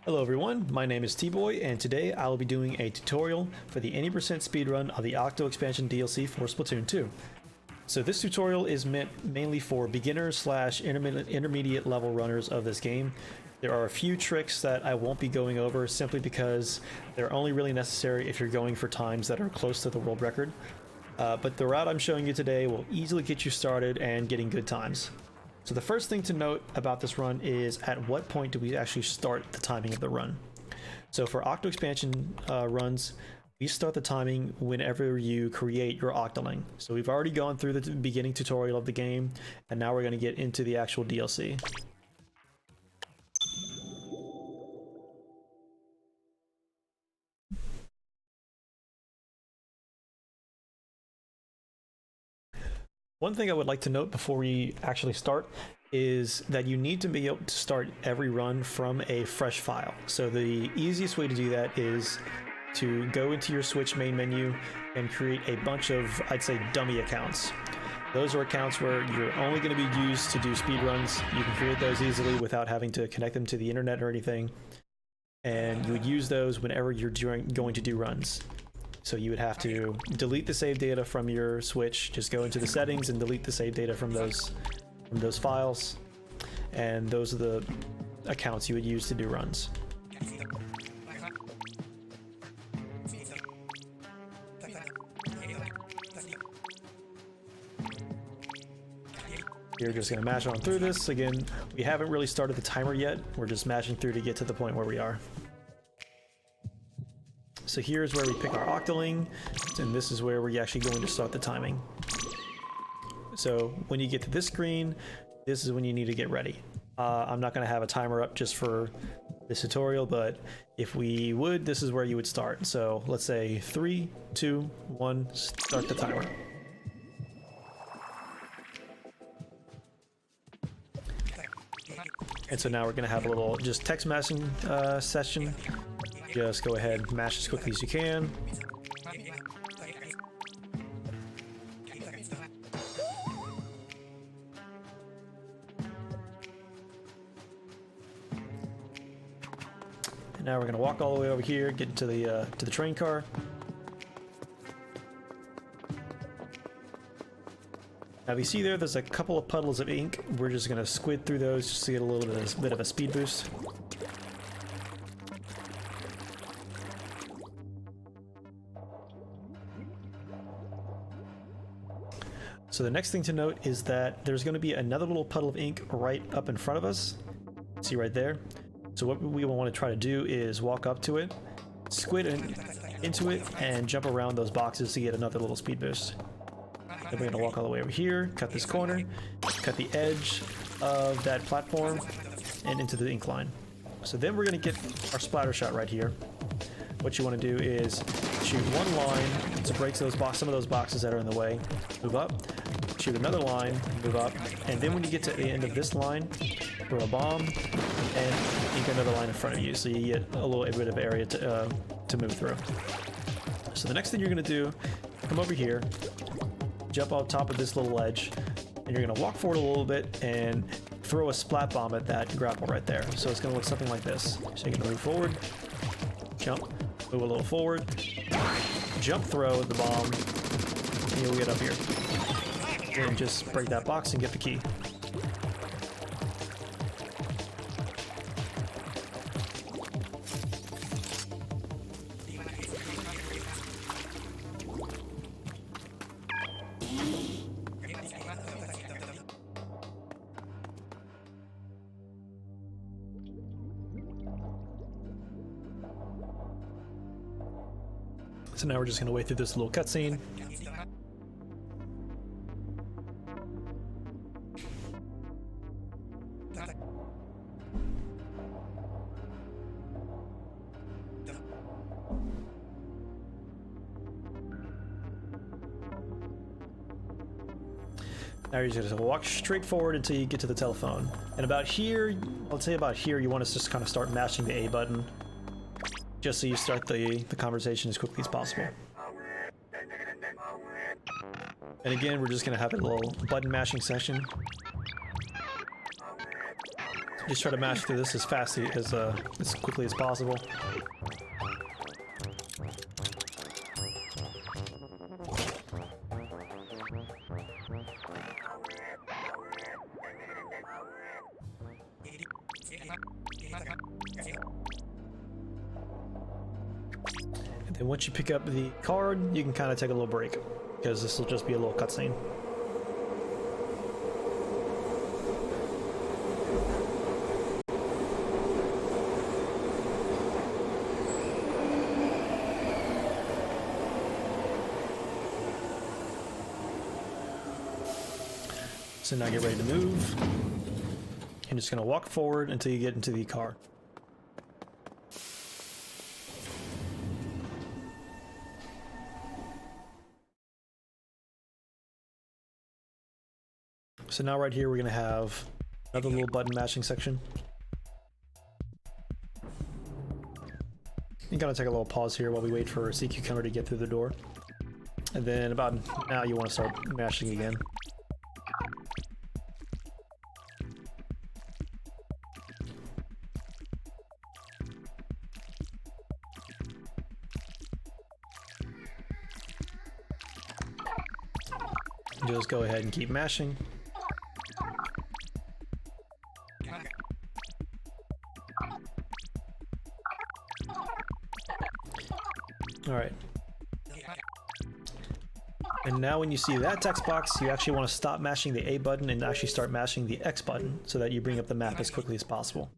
Hello everyone, my name is T-Boy, and today I will be doing a tutorial for the 80% speedrun of the Octo Expansion DLC for Splatoon 2. So this tutorial is meant mainly for beginners slash intermediate level runners of this game. There are a few tricks that I won't be going over simply because they're only really necessary if you're going for times that are close to the world record. But the route I'm showing you today will easily get you started and getting good times. So the first thing to note about this run is at what point do we actually start the timing of the run. So for Octo Expansion runs, we start the timing whenever you create your Octoling. So we've already gone through the beginning tutorial of the game, and now we're going to get into the actual DLC. One thing I would like to note before we actually start is that you need to be able to start every run from a fresh file. So the easiest way to do that is to go into your Switch main menu and create a bunch of, I'd say, dummy accounts. Those are accounts where you're only going to be used to do speedruns. You can create those easily without having to connect them to the internet or anything. And you would use those whenever you're going to do runs. So you would have to delete the save data from your Switch, just go into the settings and delete the save data from those files, and those are the accounts you would use to do runs. You're just going to mash on through this. Again, we haven't really started the timer yet. We're just mashing through to get to the point where we are. So here's where we pick our Octoling, and this is where we're actually going to start the timing. So when you get to this screen, this is when you need to get ready. I'm not going to have a timer up just for this tutorial, but if we would, this is where you would start. So let's say 3, 2, 1, start the timer. And so now we're going to have a little just text mashing session. Just go ahead and mash as quickly as you can. And now we're going to walk all the way over here, get into the train car. Now, if you see there's a couple of puddles of ink. We're just going to squid through those just to get a little bit of a speed boost. So the next thing to note is that there's going to be another little puddle of ink right up in front of us. See right there? So what we will want to try to do is walk up to it, squid into it, and jump around those boxes to get another little speed boost. Then we're going to walk all the way over here, cut this corner, cut the edge of that platform, and into the ink line. So then we're going to get our splatter shot right here. What you want to do is shoot one line to break some of those boxes that are in the way, move up, shoot another line, move up, and then when you get to the end of this line, throw a bomb, and ink another line in front of you, so you get a little bit of area to move through. So the next thing you're going to do, come over here, jump on top of this little ledge, and you're going to walk forward a little bit and throw a splat bomb at that grapple right there. So it's going to look something like this. So you're going to move forward, jump, move a little forward, jump throw the bomb, and you'll get up here. And just break that box and get the key. So now we're just going to wait through this little cutscene. Now you're just gonna walk straight forward until you get to the telephone. And about here, I'll say about here, you want to just kind of start mashing the A button, just so you start the conversation as quickly as possible. And again, we're just gonna have a little button mashing session. Just try to mash through this as fast as quickly as possible. And then once you pick up the card, you can kind of take a little break, because this will just be a little cutscene. So now get ready to move. You're just going to walk forward until you get into the car. So now right here we're going to have another little button mashing section. You gotta take a little pause here while we wait for Sea Cucumber to get through the door. And then about now you want to start mashing again. Just go ahead and keep mashing. Alright. And now when you see that text box, you actually want to stop mashing the A button and actually start mashing the X button so that you bring up the map as quickly as possible.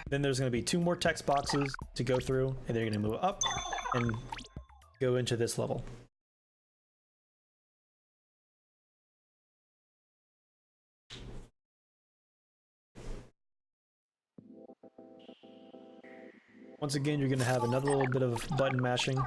Then there's going to be 2 more text boxes to go through, and then you're going to move up and go into this level. Once again, you're going to have another little bit of button mashing.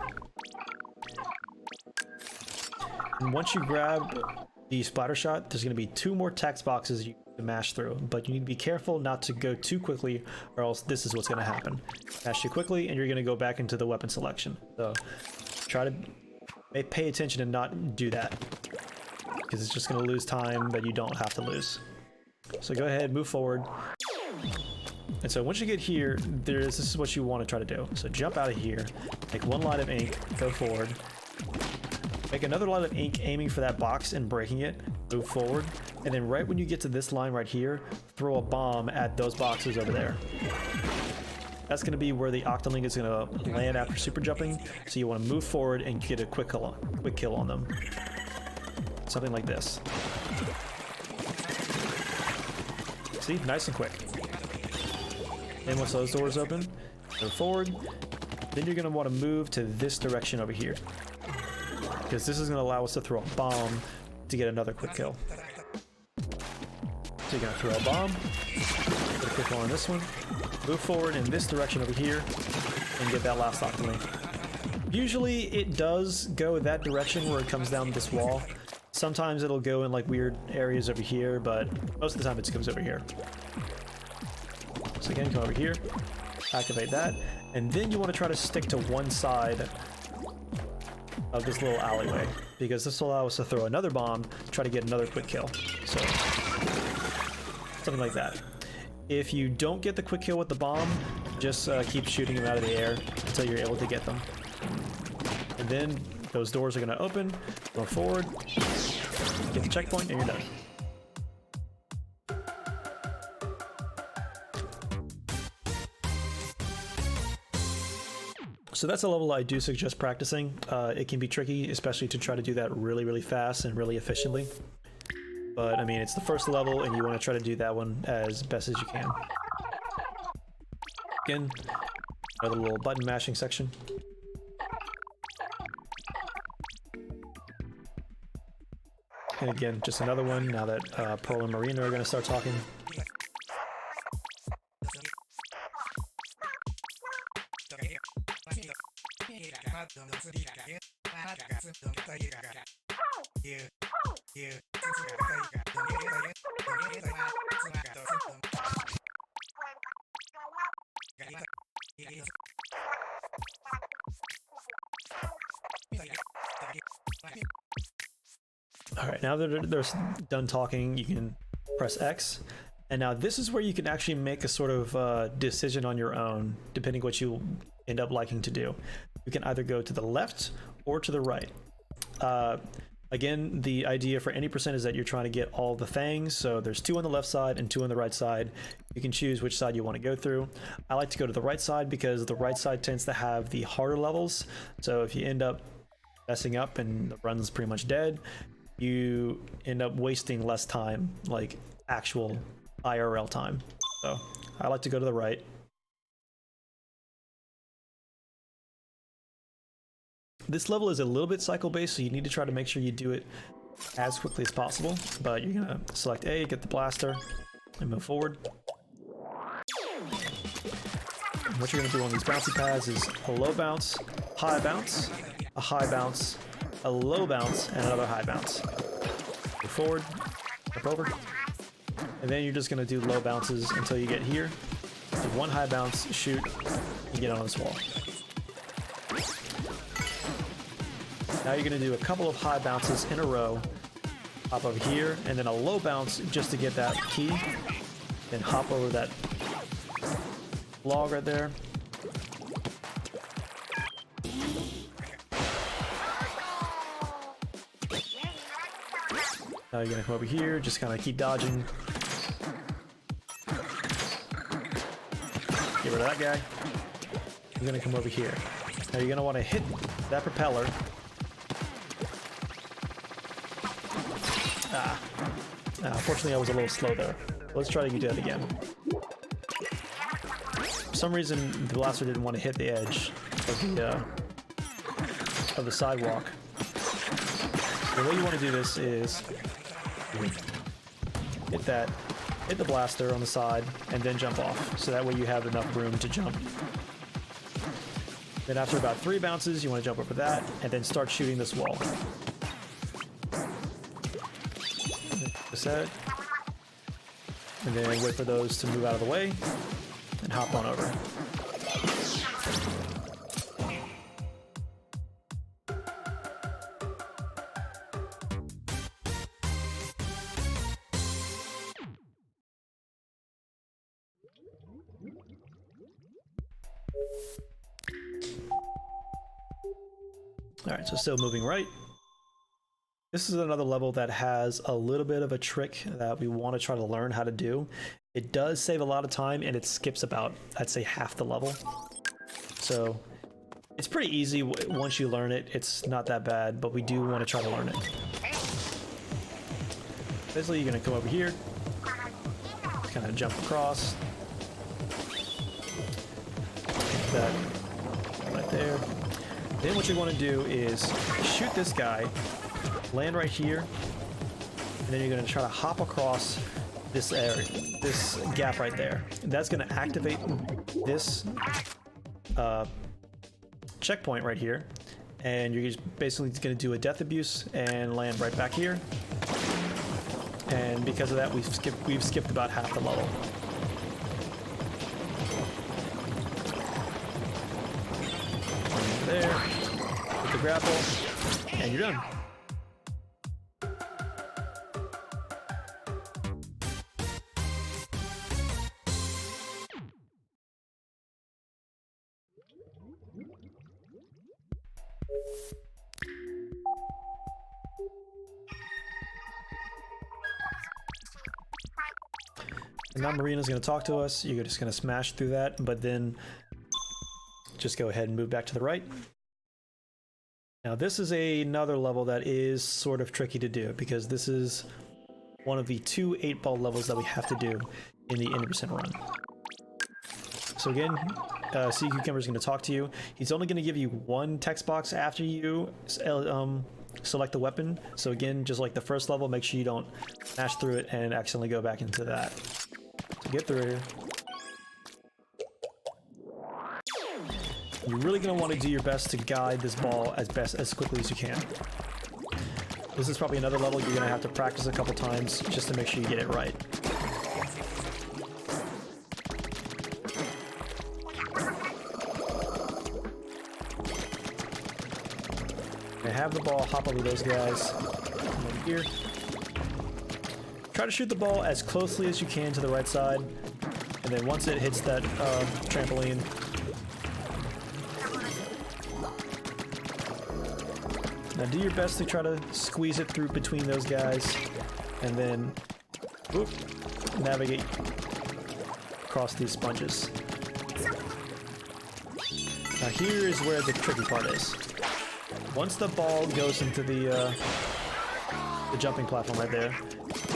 And once you grab the splatter shot, there's going to be 2 more text boxes you can mash through, but you need to be careful not to go too quickly, or else this is what's going to happen. Mash too quickly, and you're going to go back into the weapon selection. So try to pay attention and not do that, because it's just going to lose time that you don't have to lose. So go ahead, move forward. And so once you get here, this is what you want to try to do. So jump out of here, make 1 line of ink, go forward, make another line of ink aiming for that box and breaking it, move forward, and then right when you get to this line right here, throw a bomb at those boxes over there. That's going to be where the Octoling is going to land after super jumping, so you want to move forward and get a quick kill on them. Something like this. See? Nice and quick. And once those doors open, go forward. Then you're going to want to move to this direction over here, because this is going to allow us to throw a bomb to get another quick kill. So you're going to throw a bomb, get a quick kill on this one, move forward in this direction over here, and get that last Octoling. Usually it does go that direction where it comes down this wall. Sometimes it'll go in like weird areas over here, but most of the time it just comes over here. So again, come over here, activate that, and then you want to try to stick to one side of this little alleyway, because this will allow us to throw another bomb, try to get another quick kill. So something like that. If you don't get the quick kill with the bomb, just keep shooting them out of the air until you're able to get them. And then those doors are going to open, go forward, get the checkpoint, and you're done. So that's a level I do suggest practicing. It can be tricky, especially to try to do that really, really fast and really efficiently. But I mean, it's the first level and you want to try to do that one as best as you can. Again, another little button mashing section. And again, just another one now that Pearl and Marina are going to start talking. Alright, now that they're done talking, you can press X, And now this is where you can actually make a sort of decision on your own, depending what you end up liking to do. You can either go to the left or to the right. Again, the idea for any percent is that you're trying to get all the fangs. So there's 2 on the left side and 2 on the right side. You can choose which side you want to go through. I like to go to the right side because the right side tends to have the harder levels. So if you end up messing up and the run's pretty much dead, you end up wasting less time, like actual IRL time. So I like to go to the right. This level is a little bit cycle based, so you need to try to make sure you do it as quickly as possible. But you're gonna select A, get the blaster, and move forward. And what you're gonna do on these bouncy pads is a low bounce, high bounce, a high bounce, a low bounce, and another high bounce. Move forward, jump over, and then you're just gonna do low bounces until you get here. Do 1 high bounce, shoot, and get on this wall. Now you're going to do a couple of high bounces in a row, hop over here, and then a low bounce just to get that key, then hop over that log right there. Now you're going to come over here, just kind of keep dodging. Get rid of that guy. You're going to come over here. Now you're going to want to hit that propeller. Unfortunately, I was a little slow there. Let's try to do that again. For some reason, the blaster didn't want to hit the edge of the sidewalk. The way you want to do this is hit the blaster on the side, and then jump off. So that way you have enough room to jump. Then after about 3 bounces, you want to jump over that, and then start shooting this wall. Set, and then wait for those to move out of the way and hop on over. All right, so still moving right. This is another level that has a little bit of a trick that we want to try to learn how to do. It does save a lot of time, and it skips about, I'd say, half the level. So it's pretty easy once you learn it. It's not that bad, but we do want to try to learn it. Basically, you're going to come over here, kind of jump across. That right there. Then what you want to do is shoot this guy, land right here, and then you're going to try to hop across this area, this gap right there. And that's going to activate this checkpoint right here, and you're just basically going to do a death abuse and land right back here. And because of that, we've skipped about half the level. There, hit the grapple, and you're done. And now Marina's going to talk to us. You're just going to smash through that, but then just go ahead and move back to the right. Now this is another level that is sort of tricky to do, because this is one of the 2 8-ball levels that we have to do in the 80% run. So again, Sea Cucumber is going to talk to you. He's only going to give you 1 text box after you select the weapon. So again, just like the first level, make sure you don't smash through it and accidentally go back into that. So get through here. You're really going to want to do your best to guide this ball as quickly as you can. This is probably another level you're going to have to practice a couple times just to make sure you get it right. Have the ball hop over those guys. Come over here. Try try to shoot the ball as closely as you can to the right side, and then once it hits that trampoline, now do your best to try to squeeze it through between those guys, and then whoop, navigate across these sponges. Now here is where the tricky part is. Once the ball goes into the jumping platform right there,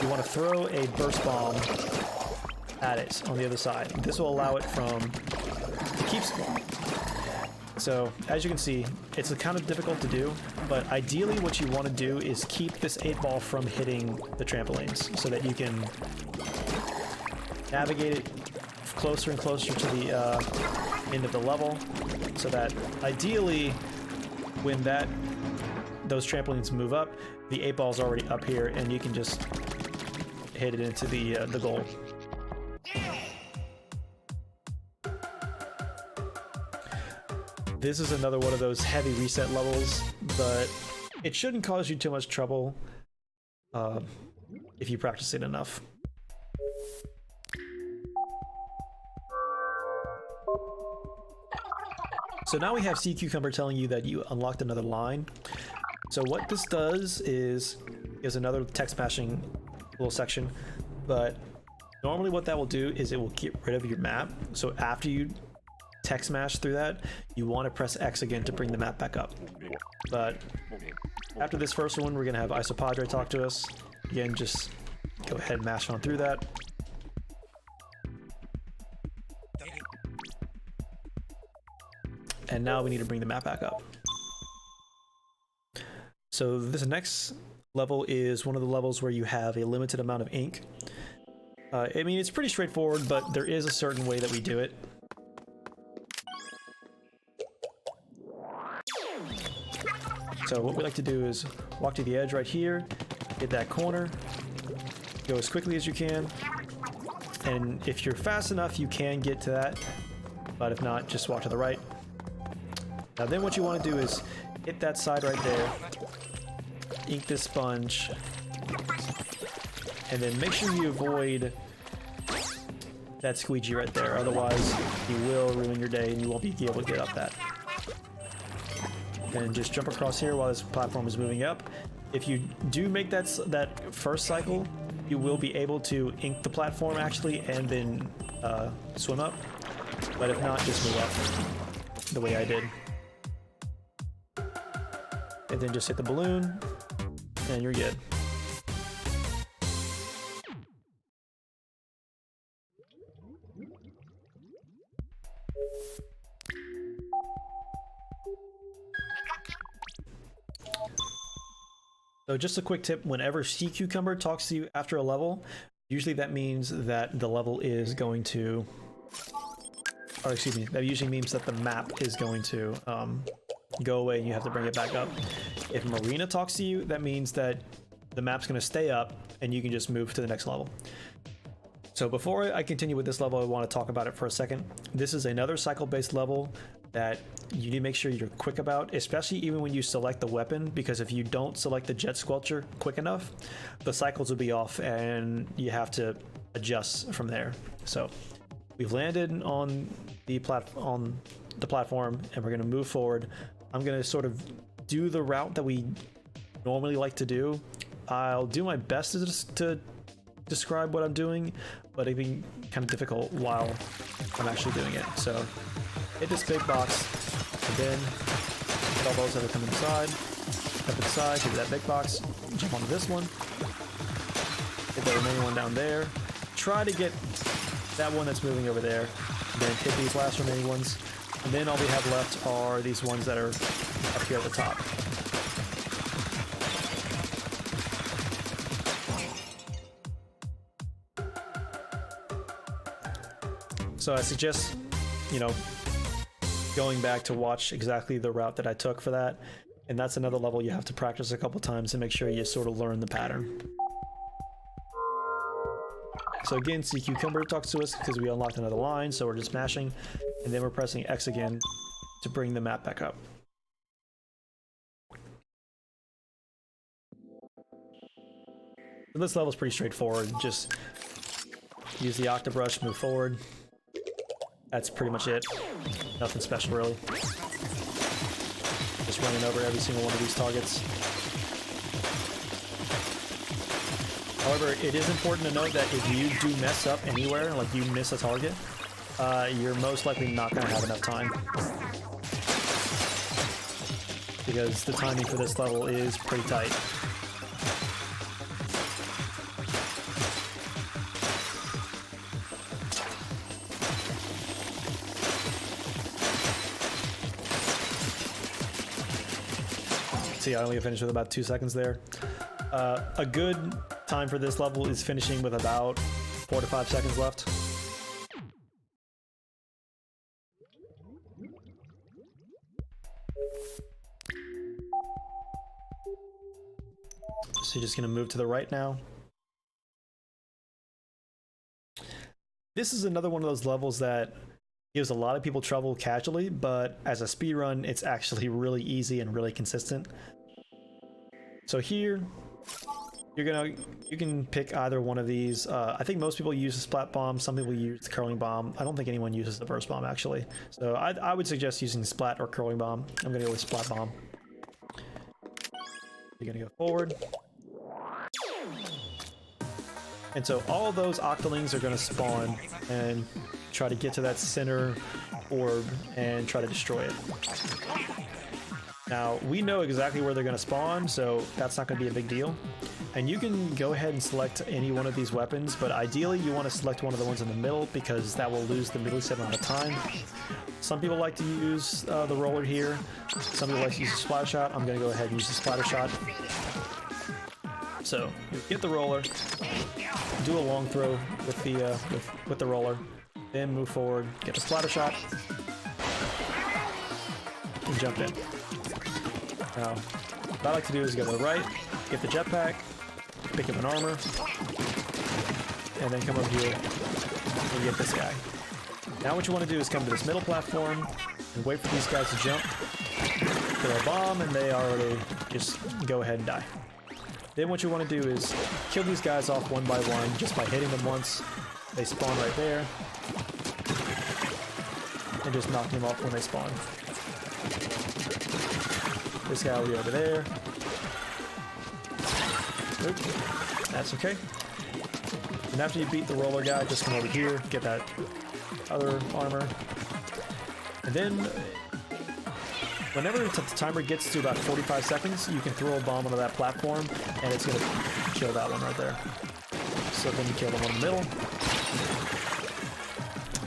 you want to throw a burst bomb at it on the other side. This will allow it to keep. So as you can see, it's kind of difficult to do, but ideally what you want to do is keep this 8-ball from hitting the trampolines so that you can navigate it closer and closer to the end of the level, so that ideally when those trampolines move up, the 8-ball's already up here and you can just hit it into the goal. This is another one of those heavy reset levels, but it shouldn't cause you too much trouble if you practice it enough. So now we have Sea Cucumber telling you that you unlocked another line. So what this does is another text mashing little section, but normally what that will do is it will get rid of your map. So after you text mash through that, you want to press X again to bring the map back up. But after this first one, we're gonna have Isopadre talk to us. Again, just go ahead and mash on through that. And now we need to bring the map back up. So this next level is one of the levels where you have a limited amount of ink. I mean, it's pretty straightforward, but there is a certain way that we do it. So what we like to do is walk to the edge right here, hit that corner, go as quickly as you can, and if you're fast enough, you can get to that, but if not, just walk to the right. Now then what you want to do is hit that side right there, ink this sponge, and then make sure you avoid that squeegee right there, otherwise you will ruin your day and you won't be able to get up that. And just jump across here while this platform is moving up. If you do make that first cycle, you will be able to ink the platform actually and then swim up, but if not, just move up the way I did. And then just hit the balloon, and you're good. So just a quick tip, whenever Sea Cucumber talks to you after a level, usually that means that the level is going to, or excuse me, that usually means that the map is going to go away and you have to bring it back up. If Marina talks to you, that means that the map's going to stay up and you can just move to the next level. So before I continue with this level, I want to talk about it for a second. This is another cycle-based level that you need to make sure you're quick about, especially even when you select the weapon, because if you don't select the jet squelcher quick enough, the cycles will be off and you have to adjust from there. So we've landed on the platform and we're going to move forward. I'm going to sort of do the route that we normally like to do. I'll do my best to describe what I'm doing, but it'd be kind of difficult while I'm actually doing it. So hit this big box, and then hit all those that are coming inside, up inside, hit that big box, jump onto this one, hit the remaining one down there, try to get that one that's moving over there, then hit these last remaining ones, and then all we have left are these ones that are up here at the top. So I suggest, going back to watch exactly the route that I took for that, and that's another level you have to practice a couple times to make sure you sort of learn the pattern. So again, Sea Cucumber talks to us because we unlocked another line, so we're just mashing, and then we're pressing X again to bring the map back up. So this level is pretty straightforward. Just use the octobrush, move forward. That's pretty much it. Nothing special, really. Just running over every single one of these targets. However, it is important to note that if you do mess up anywhere, like you miss a target, you're most likely not going to have enough time. Because the timing for this level is pretty tight. See, I only finished with about 2 seconds there. A good time for this level is finishing with about 4 to 5 seconds left. So you're just going to move to the right now. This is another one of those levels that gives a lot of people trouble casually, but as a speedrun, it's actually really easy and really consistent. So here, you can pick either one of these. I think most people use the splat bomb. Some people use the curling bomb. I don't think anyone uses the burst bomb actually. So I would suggest using splat or curling bomb. I'm gonna go with splat bomb. You're gonna go forward. And so all of those octolings are gonna spawn and try to get to that center orb and try to destroy it. Now, we know exactly where they're going to spawn, so that's not going to be a big deal. And you can go ahead and select any one of these weapons, but ideally you want to select one of the ones in the middle because that will lose the least amount of time. Some people like to use the roller here. Some people like to use the splatter shot. I'm going to go ahead and use the splatter shot. So, you get the roller, do a long throw with the roller, then move forward, get the splatter shot, and jump in. Now, what I like to do is go to the right, get the jetpack, pick up an armor, and then come over here and get this guy. Now what you want to do is come to this middle platform and wait for these guys to jump, throw a bomb, and they already just go ahead and die. Then what you want to do is kill these guys off one by one just by hitting them once. They spawn right there, and just knock them off when they spawn. This guy will be over there. Oops, that's okay. And after you beat the roller guy, just come over here, get that other armor. And then, whenever the timer gets to about 45 seconds, you can throw a bomb onto that platform, and it's going to kill that one right there. So then you kill the one in the middle.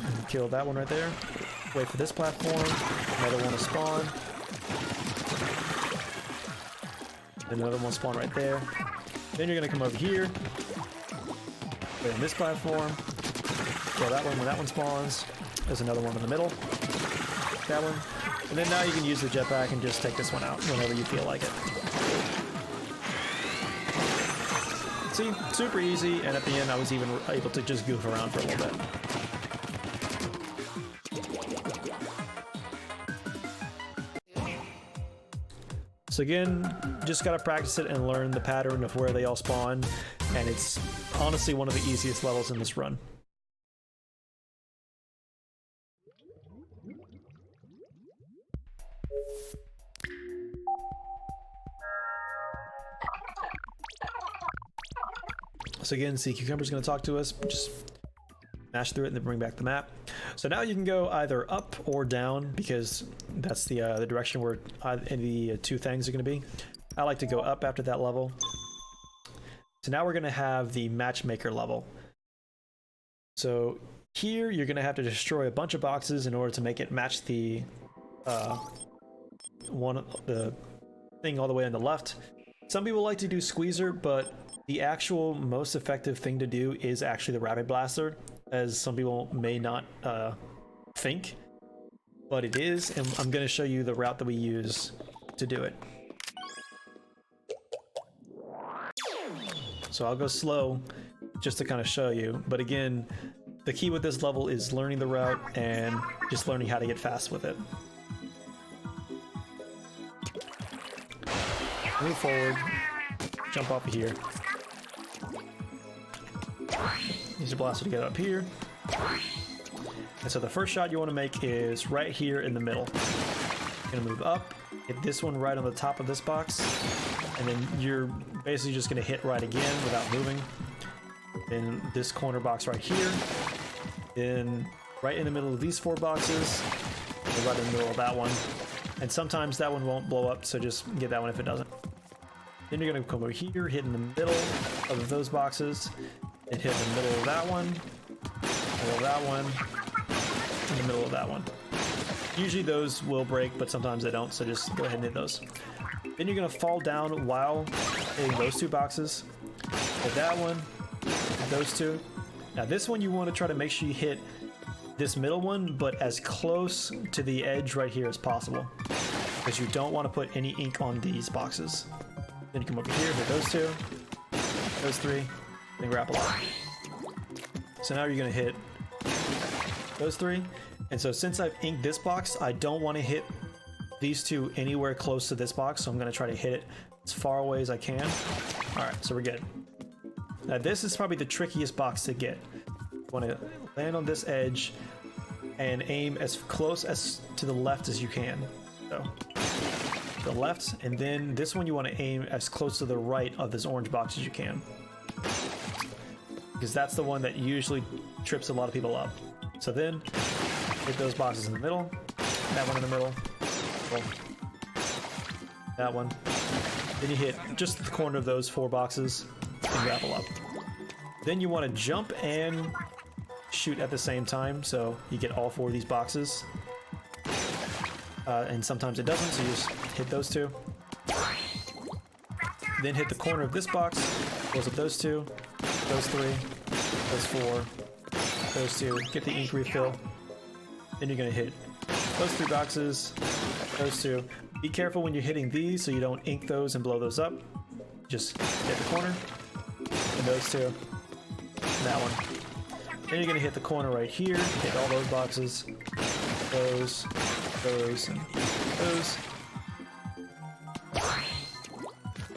And kill that one right there. Wait for this platform. Another one to spawn. Another one will spawn right there. Then you're going to come over here. Wait on this platform. Kill that one when that one spawns. There's another one in the middle. That one. And then now you can use the jetpack and just take this one out whenever you feel like it. See, super easy, and at the end I was even able to just goof around for a little bit. So again, just gotta practice it and learn the pattern of where they all spawn, and it's honestly one of the easiest levels in this run. So again, Sea Cucumber's gonna talk to us, just mash through it and then bring back the map. So now you can go either up or down because that's the direction where the two things are going to be. I like to go up after that level. So now we're going to have the matchmaker level. So here you're going to have to destroy a bunch of boxes in order to make it match the thing all the way on the left. Some people like to do squeezer, but the actual most effective thing to do is actually the rapid blaster, as some people may not think, but it is, and I'm going to show you the route that we use to do it. So I'll go slow just to kind of show you, but again, the key with this level is learning the route and just learning how to get fast with it. Move forward, jump off of here. Use your blaster to get up here. And so the first shot you want to make is right here in the middle. You're gonna move up, hit this one right on the top of this box, and then you're basically just gonna hit right again without moving. Then this corner box right here. Then right in the middle of these 4 boxes, and right in the middle of that one. And sometimes that one won't blow up, so just get that one if it doesn't. Then you're gonna come over here, hit in the middle of those boxes, and hit in the middle of that one, middle of that one, in the middle of that one. Usually those will break, but sometimes they don't, so just go ahead and hit those. Then you're gonna fall down while hitting those 2 boxes. Hit that one, hit those 2. Now this one you want to try to make sure you hit this middle one, but as close to the edge right here as possible, because you don't want to put any ink on these boxes. Then you come over here, hit those 2, those 3, then grapple up. So now you're gonna hit those 3, and so since I've inked this box, I don't want to hit these 2 anywhere close to this box, so I'm gonna try to hit it as far away as I can. All right, so we're good. Now this is probably the trickiest box to get. You want to land on this edge and aim as close as to the left as you can. So the left, and then this one you want to aim as close to the right of this orange box as you can, because that's the one that usually trips a lot of people up. So then hit those boxes in the middle, that one in the middle, that one. Then you hit just the corner of those 4 boxes and grapple up. Then you want to jump and shoot at the same time, so you get all 4 of these boxes. And sometimes it doesn't, so you just hit those 2. Then hit the corner of this box, close up those 2, those 3, those 4, those 2, get the ink refill. Then you're going to hit those 3 boxes, those 2. Be careful when you're hitting these so you don't ink those and blow those up. Just hit the corner, and those 2, and that one. Then you're going to hit the corner right here, hit all those boxes, those, and those.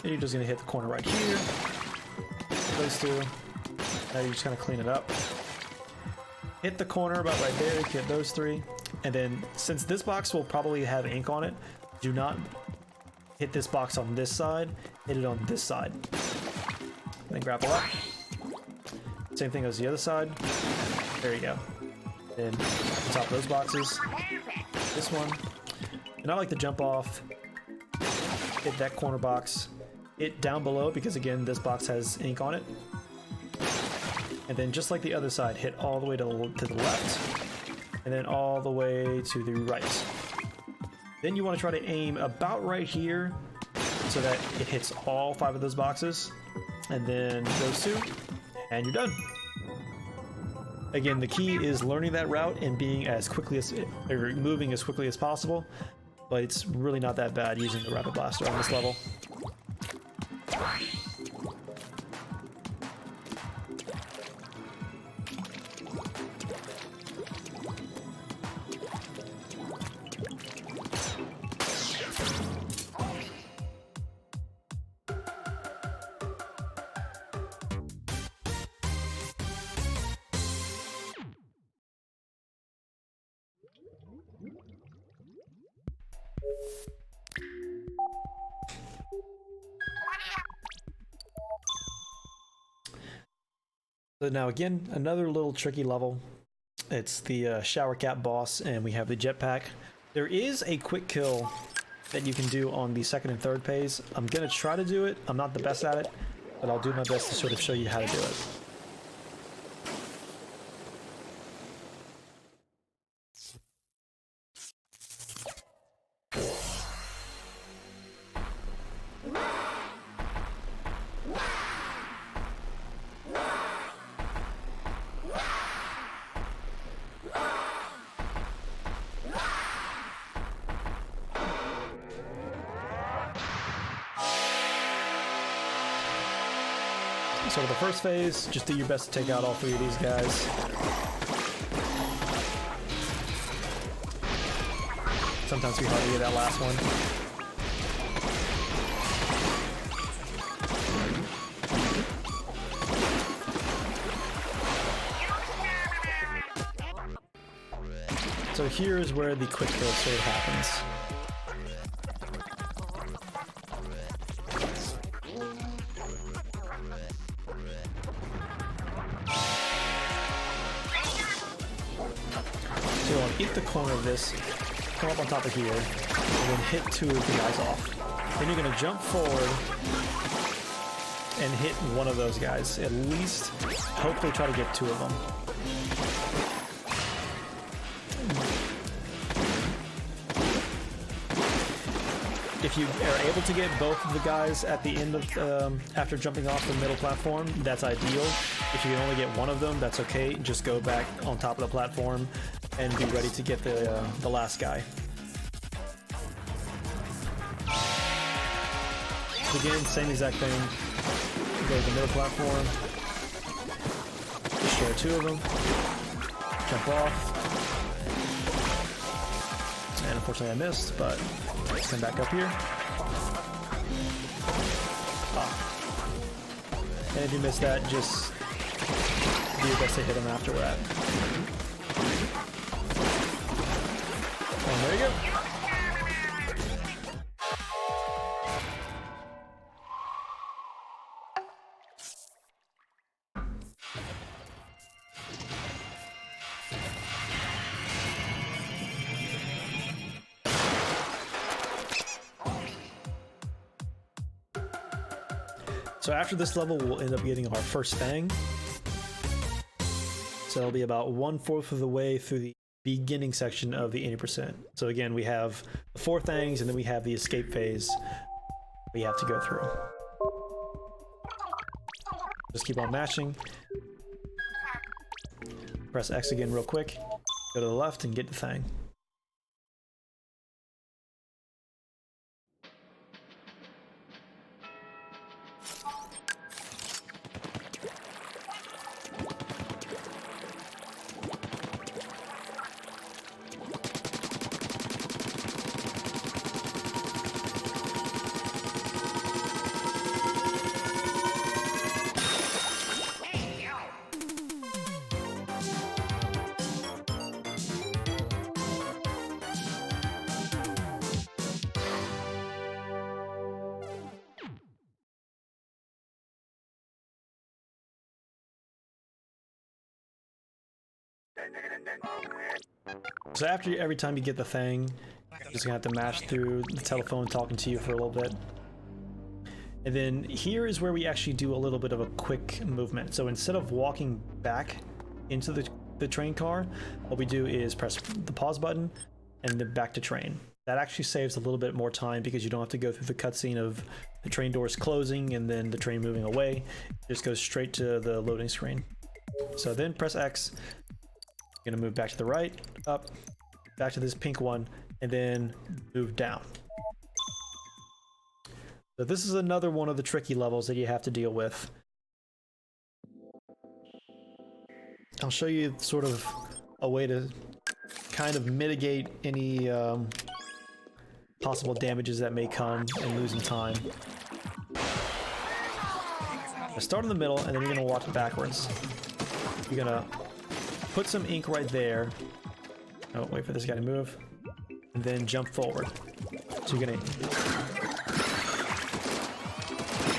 Then you're just going to hit the corner right here, those 2. Now you just kind of clean it up. Hit the corner about right there, hit those 3. And then, since this box will probably have ink on it, do not hit this box on this side, hit it on this side. Then grapple up. Same thing as the other side. There you go. Then on top of those boxes, this one. And I like to jump off, hit that corner box, hit down below, because again, this box has ink on it. And then just like the other side, hit all the way to the left, and then all the way to the right. Then you want to try to aim about right here so that it hits all 5 of those boxes, and then those 2, and you're done. Again, the key is learning that route and being as quickly as, or moving as quickly as possible, but it's really not that bad using the rapid blaster on this level. So now again, another little tricky level. It's the shower cap boss, and we have the jetpack. There is a quick kill that you can do on the 2nd and 3rd phase. I'm gonna try to do it. I'm not the best at it, but I'll do my best to sort of show you how to do it. So the first phase, just do your best to take out all 3 of these guys. Sometimes we hard to get that last one. here is where the quick kill sort of happens. So you want to eat the corner of this, come up on top of here, and then hit 2 of the guys off. Then you're going to jump forward and hit one of those guys. At least, hopefully try to get 2 of them. If you are able to get both of the guys at the end of, after jumping off the middle platform, that's ideal. If you can only get one of them, that's okay. Just go back on top of the platform and be ready to get the last guy. Again, same exact thing. Go to the middle platform, destroy 2 of them, jump off, and unfortunately I missed, but let's come back up here. And if you miss that, just do your best to hit them after that. And there you go. So after this level, we'll end up getting our first thing. So it'll be about 1/4 of the way through the beginning section of the 80%. So again, we have the 4 things, and then we have the escape phase we have to go through. Just keep on mashing. Press X again real quick. Go to the left and get the thing. So after every time you get the thing, you're just gonna have to mash through the telephone talking to you for a little bit. And then here is where we actually do a little bit of a quick movement. So instead of walking back into the train car, what we do is press the pause button and then back to train. That actually saves a little bit more time because you don't have to go through the cutscene of the train doors closing and then the train moving away. It just goes straight to the loading screen. So then press X. You're gonna move back to the right, up, back to this pink one, and then move down. So this is another one of the tricky levels that you have to deal with. I'll show you sort of a way to kind of mitigate any possible damages that may come in losing time. Start in the middle, and then you're gonna walk backwards. You're gonna put some ink right there. Oh, wait for this guy to move. And then jump forward. So you're gonna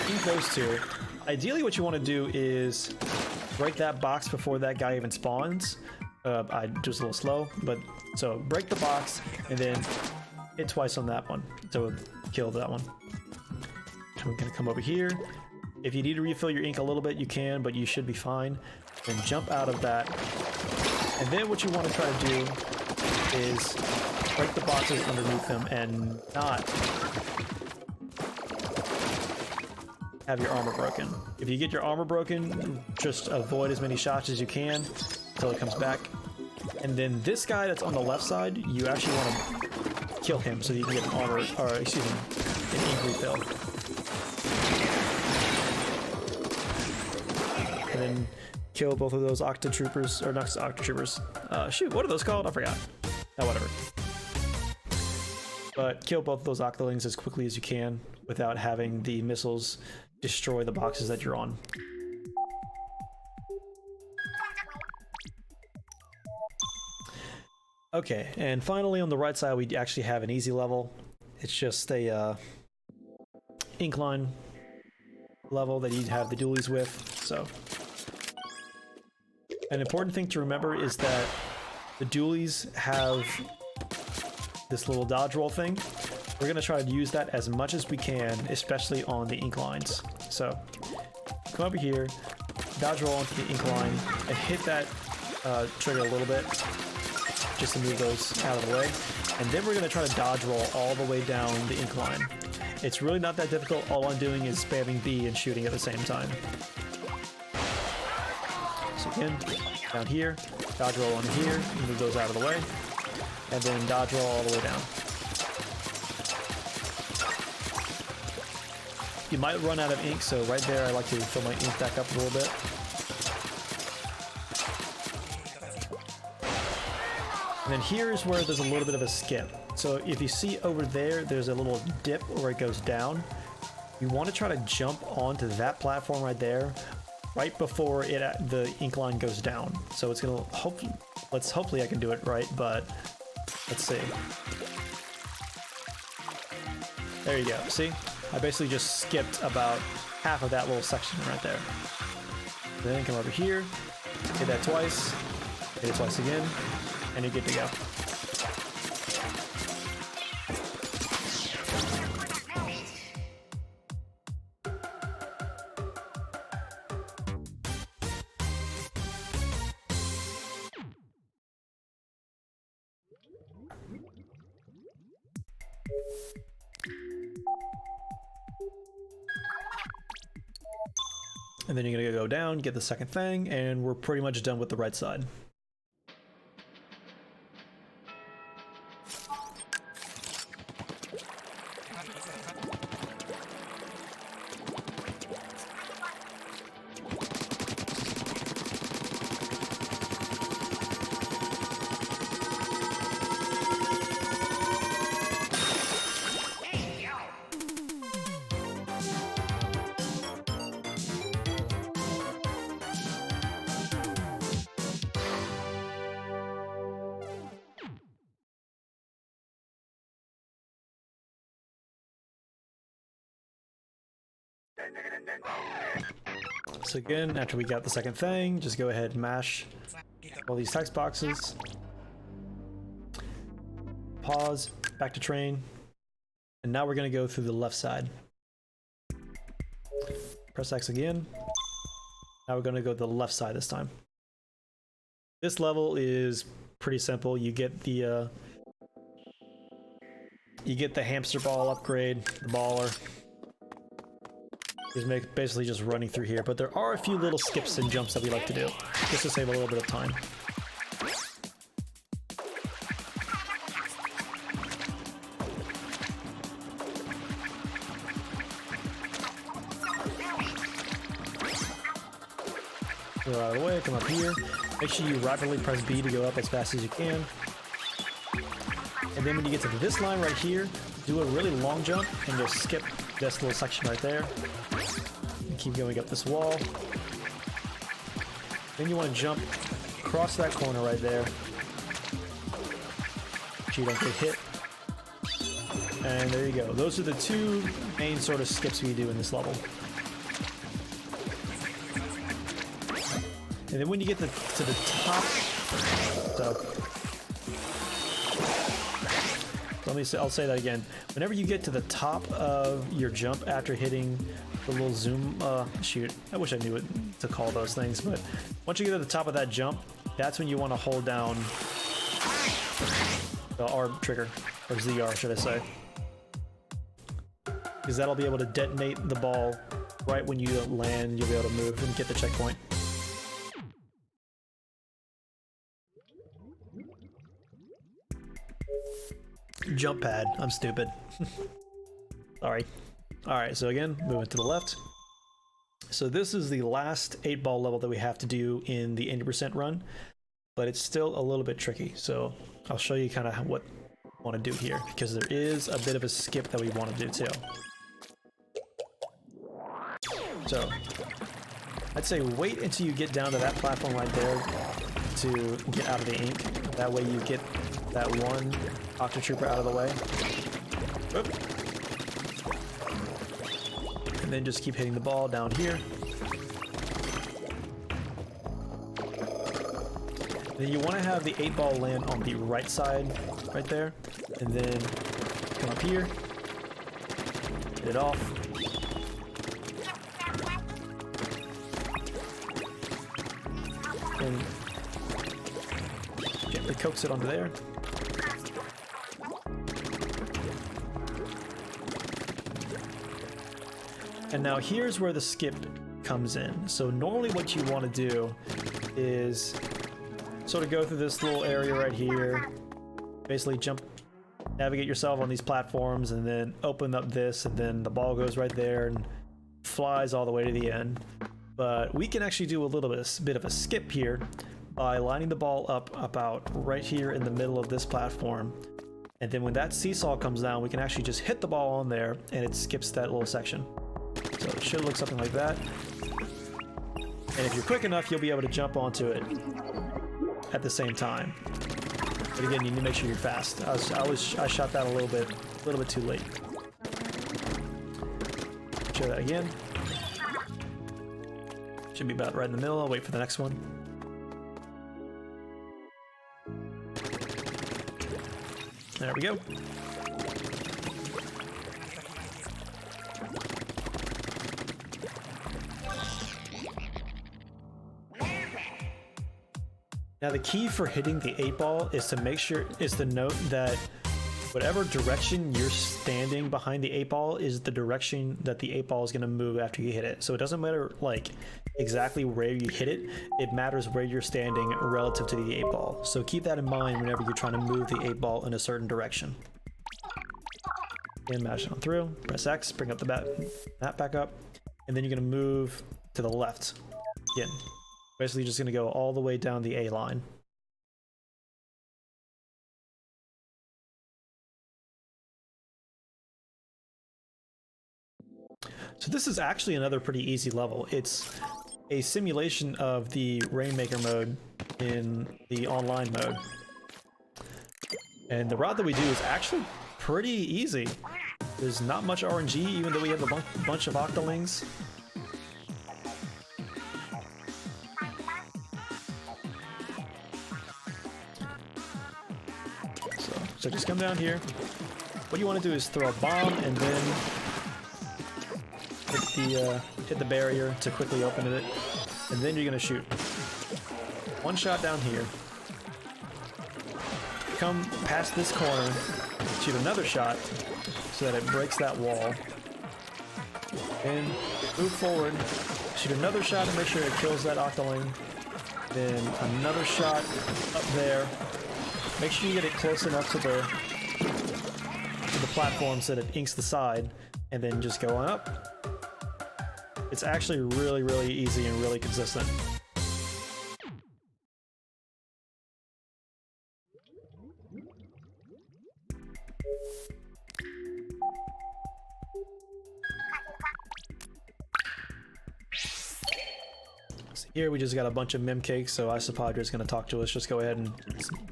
ink those 2. Ideally what you want to do is break that box before that guy even spawns. I just a little slow, but so break the box and then hit twice on that one. So kill that one. So we're gonna come over here. If you need to refill your ink a little bit, you can, but you should be fine. Then jump out of that. And then what you want to try to do is break the boxes underneath them and not have your armor broken. If you get your armor broken, just avoid as many shots as you can until it comes back. And then this guy that's on the left side, you actually want to kill him so you can get an armor, or excuse me, an ink refill. And then kill both of those Octo Troopers, or not Octo Troopers. Shoot, what are those called? I forgot. Oh, whatever. But kill both of those Octolings as quickly as you can without having the missiles destroy the boxes that you're on. Okay, and finally on the right side we actually have an easy level. It's just a incline level that you'd have the dualies with. So an important thing to remember is that the dualies have this little dodge roll thing. We're going to try to use that as much as we can, especially on the inclines. So come over here, dodge roll onto the incline, and hit that trigger a little bit, just to move those out of the way. And then we're going to try to dodge roll all the way down the incline. It's really not that difficult. All I'm doing is spamming B and shooting at the same time. So again, down here, dodge roll on here, move those out of the way, and then dodge roll all the way down. You might run out of ink, so right there I like to fill my ink back up a little bit. And then here is where there's a little bit of a skip. So if you see over there, there's a little dip where it goes down. You want to try to jump onto that platform right there, right before the incline goes down. So it's gonna hopefully I can do it right, but let's see. There you go. See? I basically just skipped about half of that little section right there. Then come over here, hit that twice, hit it twice again, and you're good to go. And then you're gonna go down, get the second thing, and we're pretty much done with the right side. So again, after we got the second thing, just go ahead and mash all these text boxes. Pause, back to train. And now we're gonna go through the left side. Press X again. Now we're gonna go to the left side this time. This level is pretty simple. You get the hamster ball upgrade, the baller. Is basically just running through here, but there are a few little skips and jumps that we like to do, just to save a little bit of time. Go out of the way, come up here. Make sure you rapidly press B to go up as fast as you can. And then when you get to this line right here, do a really long jump and just skip this little section right there. And keep going up this wall. Then you want to jump across that corner right there, so you don't get hit. And there you go. Those are the two main sort of skips we do in this level. And then when you get to the top, I'll say that again. Whenever you get to the top of your jump after hitting the little zoom, shoot, I wish I knew what to call those things, but once you get to the top of that jump, that's when you want to hold down the R trigger, or ZR should I say. Because that'll be able to detonate the ball right when you land, you'll be able to move and get the checkpoint. Jump pad. I'm stupid. Sorry. Alright, so again, moving to the left. So this is the last 8-ball level that we have to do in the 80% run, but it's still a little bit tricky. So I'll show you kind of what I want to do here, because there is a bit of a skip that we want to do too. So I'd say wait until you get down to that platform right there to get out of the ink. That way you get that one Octo Trooper out of the way. Whoop. And then just keep hitting the ball down here. Then you want to have the 8-ball land on the right side, right there, and then come up here, hit it off. And gently coax it onto there. And now here's where the skip comes in. So normally what you want to do is sort of go through this little area right here, basically navigate yourself on these platforms, and then open up this, and then the ball goes right there and flies all the way to the end. But we can actually do a little bit of a skip here by lining the ball up about right here in the middle of this platform. And then when that seesaw comes down, we can actually just hit the ball on there and it skips that little section. So it should look something like that. And if you're quick enough, you'll be able to jump onto it at the same time. But again, you need to make sure you're fast. I shot that a little bit too late. Show that again. Should be about right in the middle. I'll wait for the next one. There we go. Now the key for hitting the 8-ball is to note that whatever direction you're standing behind the 8-ball is the direction that the 8-ball is going to move after you hit it. So it doesn't matter like exactly where you hit it, it matters where you're standing relative to the 8-ball. So keep that in mind whenever you're trying to move the 8-ball in a certain direction. Again, mash it on through, press X, bring up the map back up, and then you're going to move to the left. Again, basically just going to go all the way down the A line. So this is actually another pretty easy level. It's a simulation of the Rainmaker mode in the online mode. And the route that we do is actually pretty easy. There's not much RNG, even though we have a bunch of Octolings. So just come down here. What you want to do is throw a bomb and then hit the barrier to quickly open it, and then you're gonna shoot. One shot down here. Come past this corner, shoot another shot so that it breaks that wall. And move forward, shoot another shot to make sure it kills that Octoling. Then another shot up there. Make sure you get it close enough to the platform so that it inks the side, and then just go on up. It's actually really, really easy and really consistent. So here we just got a bunch of mem cakes, so Isopadre is going to talk to us. Just go ahead and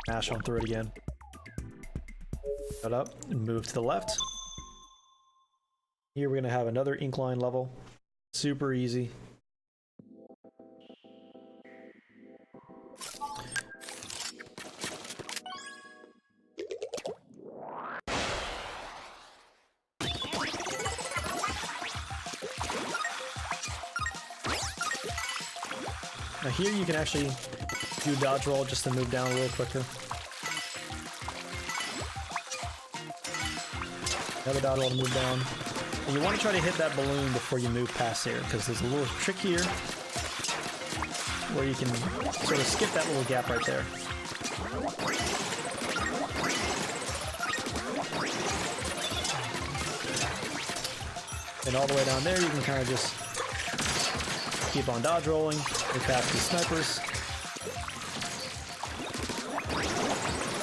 smash on through it again. Cut up and move to the left. Here we're going to have another incline level. Super easy. Now here you can actually do dodge roll just to move down a little quicker. Another dodge roll to move down. And you want to try to hit that balloon before you move past here, because there's a little trick here where you can sort of skip that little gap right there. And all the way down there, you can kind of just keep on dodge rolling, get past these snipers,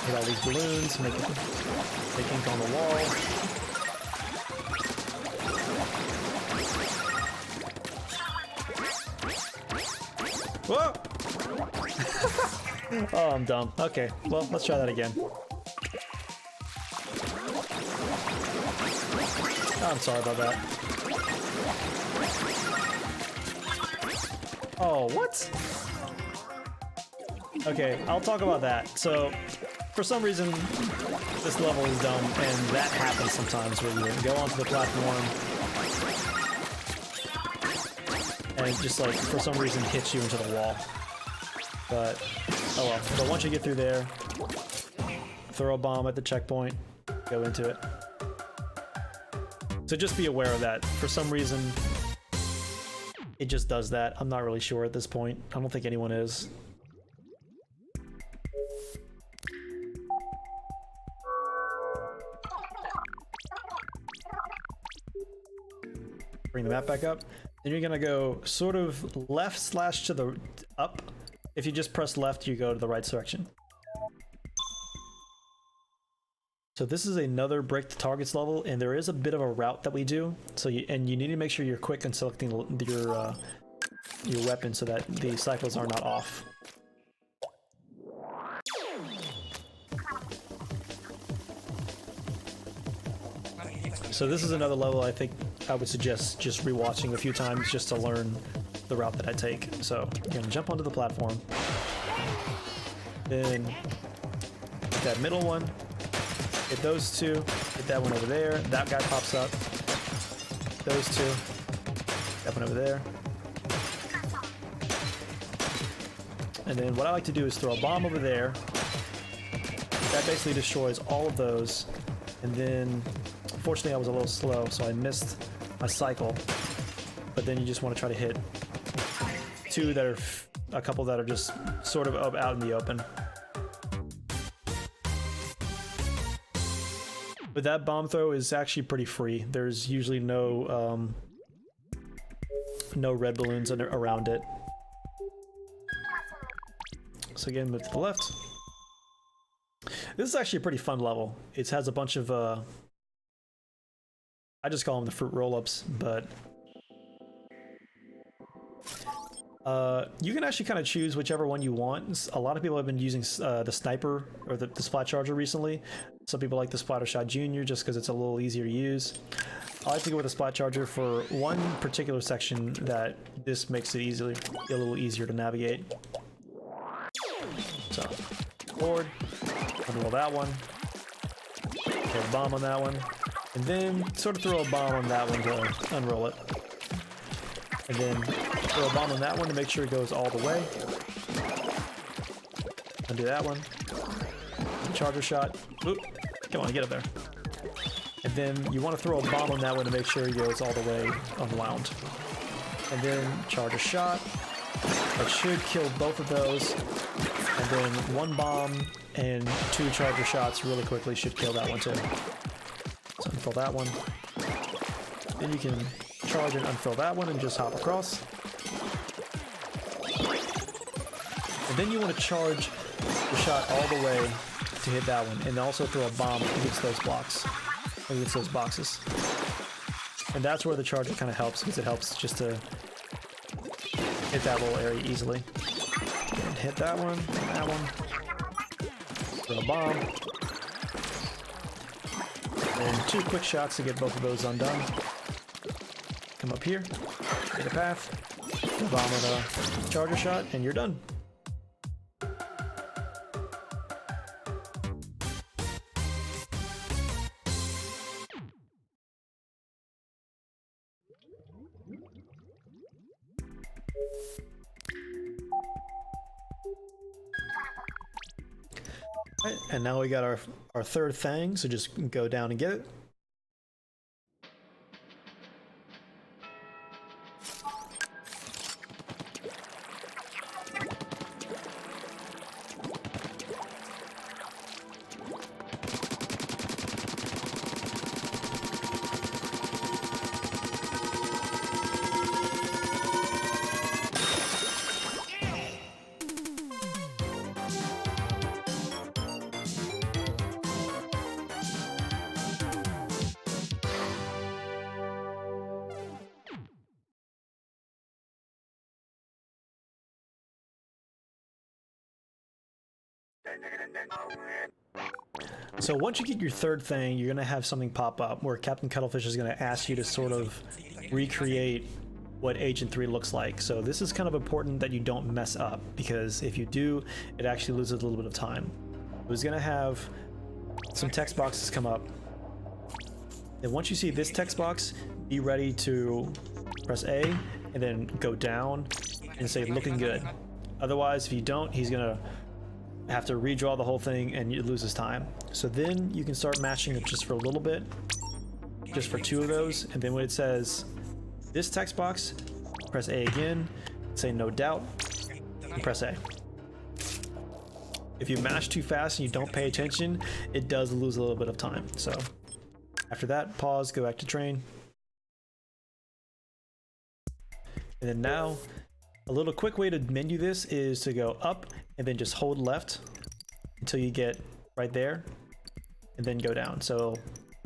hit all these balloons, make ink on the wall. Whoa! Oh, I'm dumb. Okay, well, let's try that again. I'm sorry about that. Oh, what? Okay, I'll talk about that. So, for some reason, this level is dumb, and that happens sometimes where you go onto the platform and it just like, for some reason, hits you into the wall. But, oh well. But once you get through there, throw a bomb at the checkpoint, go into it. So just be aware of that. For some reason, it just does that. I'm not really sure at this point. I don't think anyone is. Bring the map back up. Then you're gonna go sort of left slash to the up. If you just press left, you go to the right direction. So this is another break the targets level, and there is a bit of a route that we do. So you need to make sure you're quick in selecting your weapon so that the cycles are not off. So this is another level I think I would suggest just rewatching a few times just to learn the route that I take. So you're gonna jump onto the platform, then hit that middle one, hit those two, hit that one over there, that guy pops up, those two, that one over there. And then what I like to do is throw a bomb over there. That basically destroys all of those. And then, unfortunately I was a little slow, so I missed my cycle. But then you just want to try to hit two that are, a couple that are just sort of out in the open. But that bomb throw is actually pretty free. There's usually no red balloons around it. So again, move to the left. This is actually a pretty fun level. It has a bunch of, I just call them the fruit roll-ups, but you can actually kind of choose whichever one you want. A lot of people have been using the sniper or the splat charger recently. Some people like the splatter shot junior just because it's a little easier to use. I like to go with the splat charger for one particular section that this makes it a little easier to navigate. So, forward, unroll that one, throw a bomb on that one, and then sort of throw a bomb on that one to unroll it. And then throw a bomb on that one to make sure it goes all the way. Undo that one. Charger shot. Oop. Come on, get up there. And then you want to throw a bomb on that one to make sure it goes all the way unwound. And then charger shot. That should kill both of those. And then one bomb and two charger shots really quickly should kill that one too. So unfill that one. Then you can charge and unfill that one and just hop across. And then you want to charge the shot all the way to hit that one, and also throw a bomb against those blocks, against those boxes. And that's where the charger kind of helps, because it helps just to hit that little area easily. And hit that one, and that one. Throw a bomb. And two quick shots to get both of those undone. Come up here, hit a path, bomb with a charger shot, and you're done. Right, and now we got our third thing, so just go down and get it. So once you get your third thing, you're gonna have something pop up where Captain Cuttlefish is gonna ask you to sort of recreate what Agent 3 looks like. So this is kind of important that you don't mess up, because if you do, it actually loses a little bit of time. It was gonna have some text boxes come up. And once you see this text box, be ready to press A and then go down and say looking good. Otherwise, if you don't, he's gonna have to redraw the whole thing and you lose his time. So then you can start matching it just for a little bit, just for 2 of those, and then when it says this text box, press A again, say no doubt, and press A. If you mash too fast and you don't pay attention, it does lose a little bit of time. So after that, pause, go back to train. And then now, a little quick way to menu this is to go up and then just hold left until you get right there, and then go down. So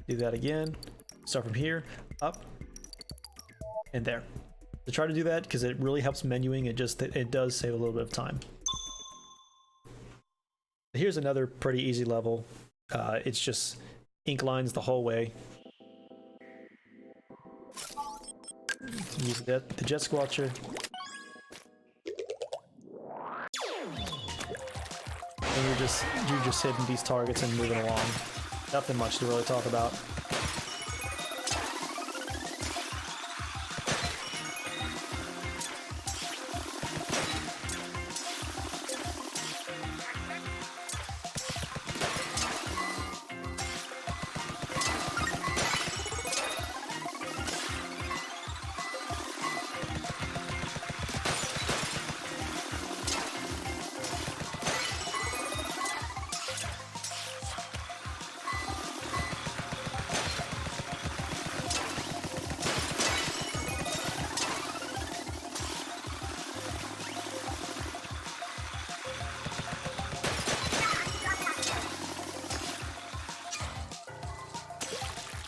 do that again, start from here, up, and there. So try to do that because it really helps menuing. It does save a little bit of time. Here's another pretty easy level. It's just ink lines the whole way. Use the jet squelcher. And you're just hitting these targets and moving along. Nothing much to really talk about.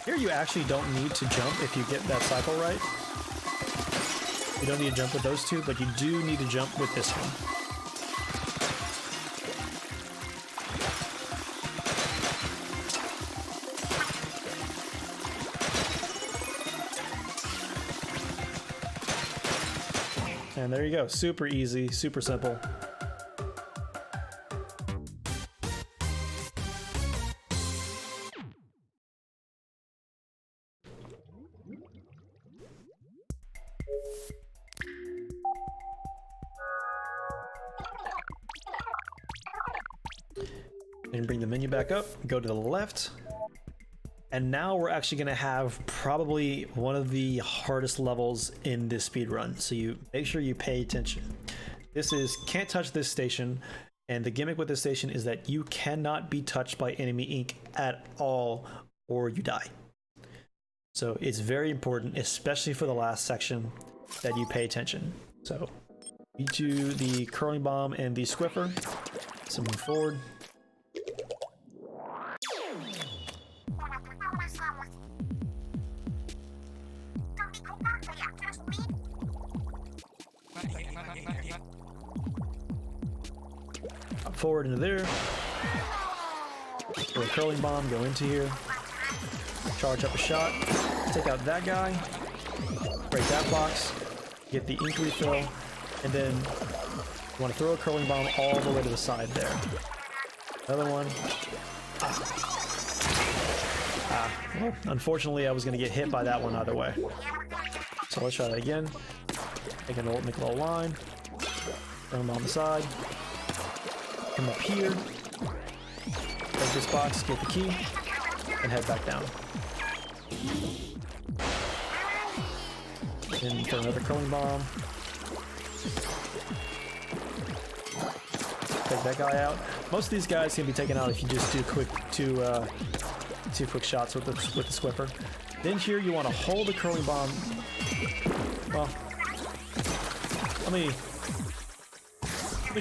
Here you actually don't need to jump if you get that cycle right. You don't need to jump with those two, but you do need to jump with this one. And there you go. Super easy, super simple. And bring the menu back up, go to the left. And now we're actually gonna have probably one of the hardest levels in this speedrun. So you make sure you pay attention. This is can't touch this station. And the gimmick with this station is that you cannot be touched by enemy ink at all or you die. So it's very important, especially for the last section, that you pay attention. So you do the curling bomb and the squiffer. So move forward. Up forward into there. Throw a curling bomb, go into here. Charge up a shot. Take out that guy. Break that box. Get the ink refill. And then you want to throw a curling bomb all the way to the side there. Another one. Well, unfortunately, I was going to get hit by that one either way. So let's try that again. Make a little line. Throw them on the side. Come up here. Take this box, get the key, and head back down. Then throw another curling bomb. Take that guy out. Most of these guys can be taken out if you just do two quick shots with the squiffer. Then here you want to hold the curling bomb. Well, let me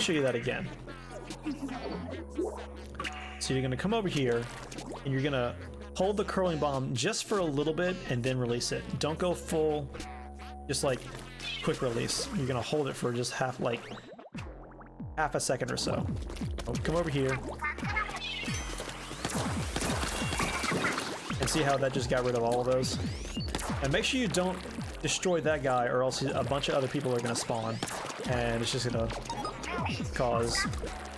show you that again. So you're going to come over here and you're going to hold the curling bomb just for a little bit and then release it. Don't go full, just like quick release. You're going to hold it for just half, like half a second or so. I'll come over here. And see how that just got rid of all of those? And make sure you don't destroy that guy or else a bunch of other people are going to spawn. And it's just going to cause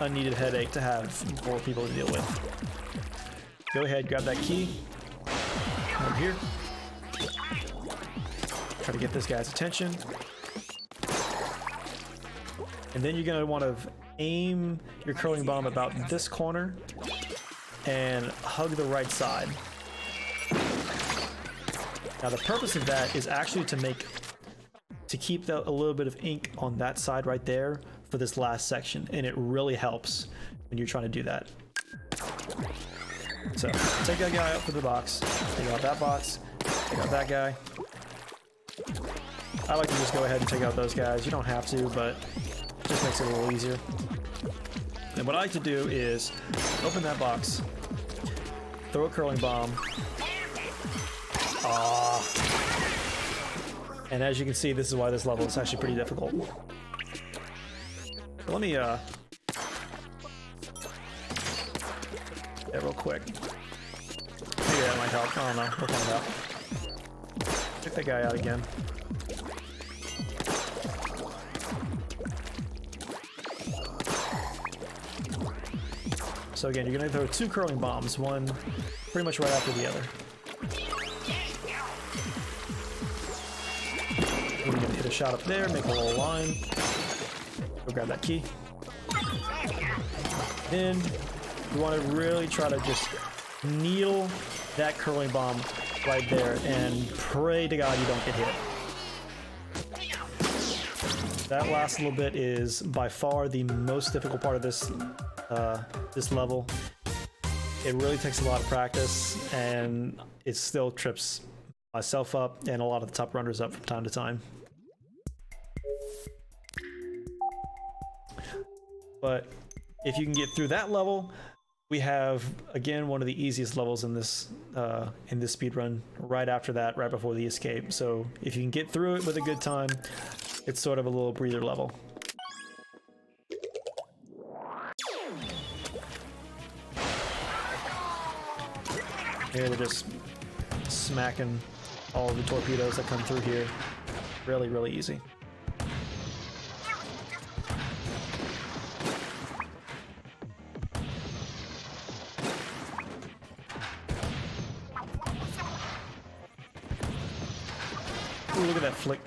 unneeded headache to have more people to deal with. Go ahead, grab that key. Come over here. Try to get this guy's attention. And then you're going to want to aim your curling bomb about this corner and hug the right side. Now the purpose of that is actually to keep a little bit of ink on that side right there for this last section, and it really helps when you're trying to do that. So take that guy out for the box, take out that box, take out that guy. I like to just go ahead and take out those guys. You don't have to, but it just makes it a little easier. And what I like to do is open that box, throw a curling bomb. And as you can see, this is why this level is actually pretty difficult. So let me yeah, real quick. Maybe that might help. I don't know. We'll find out. Check that guy out again. So again, you're gonna throw 2 curling bombs, one pretty much right after the other. We're gonna hit a shot up there, make a little line. Go grab that key. Then you want to really try to just needle that curling bomb right there and pray to God you don't get hit. That last little bit is by far the most difficult part of this this level. It really takes a lot of practice, and it still trips myself up and a lot of the top runners up from time to time. But if you can get through that level, we have again one of the easiest levels in this speedrun right after that, right before the escape. So if you can get through it with a good time, it's sort of a little breather level. Here they're just smacking all of the torpedoes that come through here. Really, really easy. Ooh, look at that flick.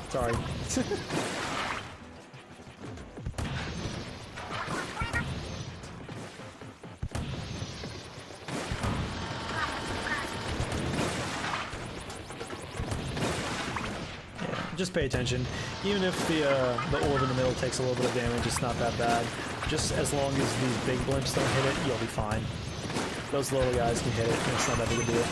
Sorry. Just pay attention. Even if the orb in the middle takes a little bit of damage, it's not that bad. Just as long as these big blimps don't hit it, you'll be fine. Those little guys can hit it, and it's not that big a deal.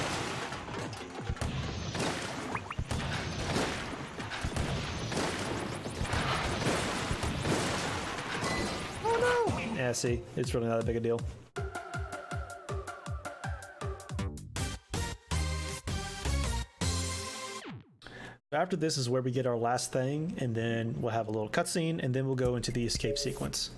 Oh no! Yeah, see, it's really not that big a deal. After this is where we get our last thing, and then we'll have a little cutscene, and then we'll go into the escape sequence.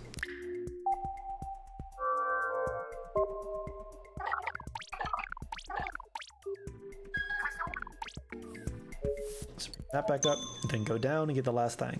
Let's bring that back up, and then go down and get the last thing.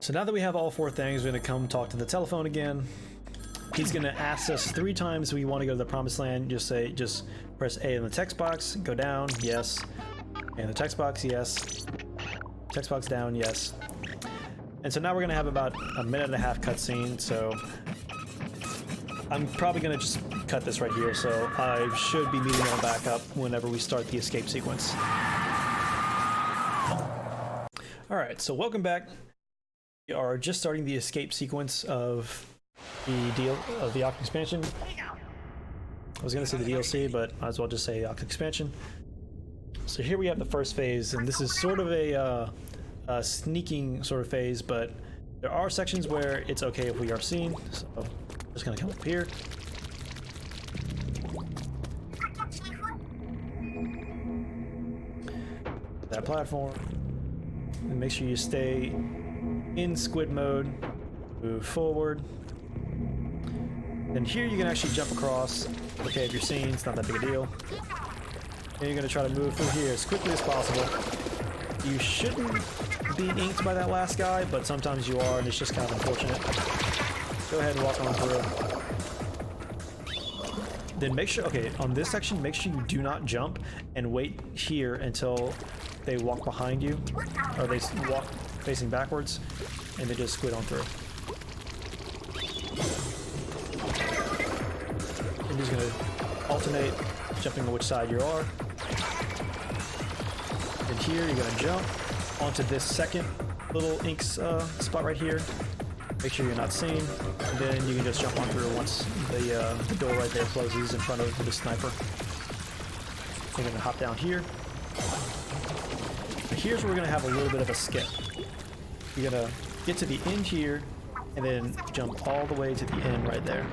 So now that we have all 4 things, we're going to come talk to the telephone again. He's going to ask us 3 times we want to go to the promised land. Just press A in the text box, go down, yes. And the text box, yes. Text box down, yes. And so now we're gonna have about a minute and a half cutscene, so I'm probably gonna just cut this right here, so I should be meeting y'all back up whenever we start the escape sequence. Alright, so welcome back. We are just starting the escape sequence of the Octo Expansion. I was gonna say the DLC, but might as well just say Octo Expansion. So here we have the first phase, and this is sort of a sneaking sort of phase, but there are sections where it's okay if we are seen. So I'm just gonna come up here. That platform. And make sure you stay in squid mode. Move forward. Then here you can actually jump across. Okay, if you're seen, it's not that big a deal. And you're gonna try to move through here as quickly as possible. You shouldn't be inked by that last guy, but sometimes you are, and it's just kind of unfortunate. Go ahead and walk on through. Then make sure, okay, on this section, make sure you do not jump and wait here until they walk behind you, or they walk facing backwards, and they just squid on through. I'm just gonna alternate, jumping on which side you are. And here you're gonna jump onto this second little ink spot right here. Make sure you're not seen, and then you can just jump on through once the door right there closes in front of the sniper. You're gonna hop down here. Here's where we're gonna have a little bit of a skip. You're gonna get to the end here, and then jump all the way to the end right there.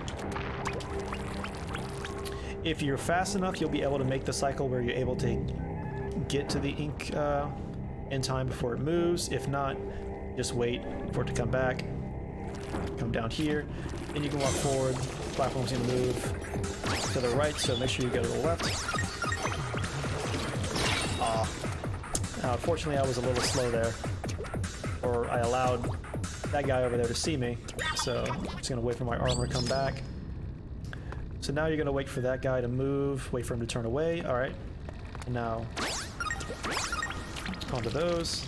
If you're fast enough, you'll be able to make the cycle where you're able to get to the ink in time before it moves. If not, just wait for it to come back. Come down here, and you can walk forward. The platform's gonna move to the right, so make sure you go to the left. Unfortunately, I was a little slow there, or I allowed that guy over there to see me, so I'm just gonna wait for my armor to come back. So now you're gonna wait for that guy to move, wait for him to turn away. All right, and now onto those,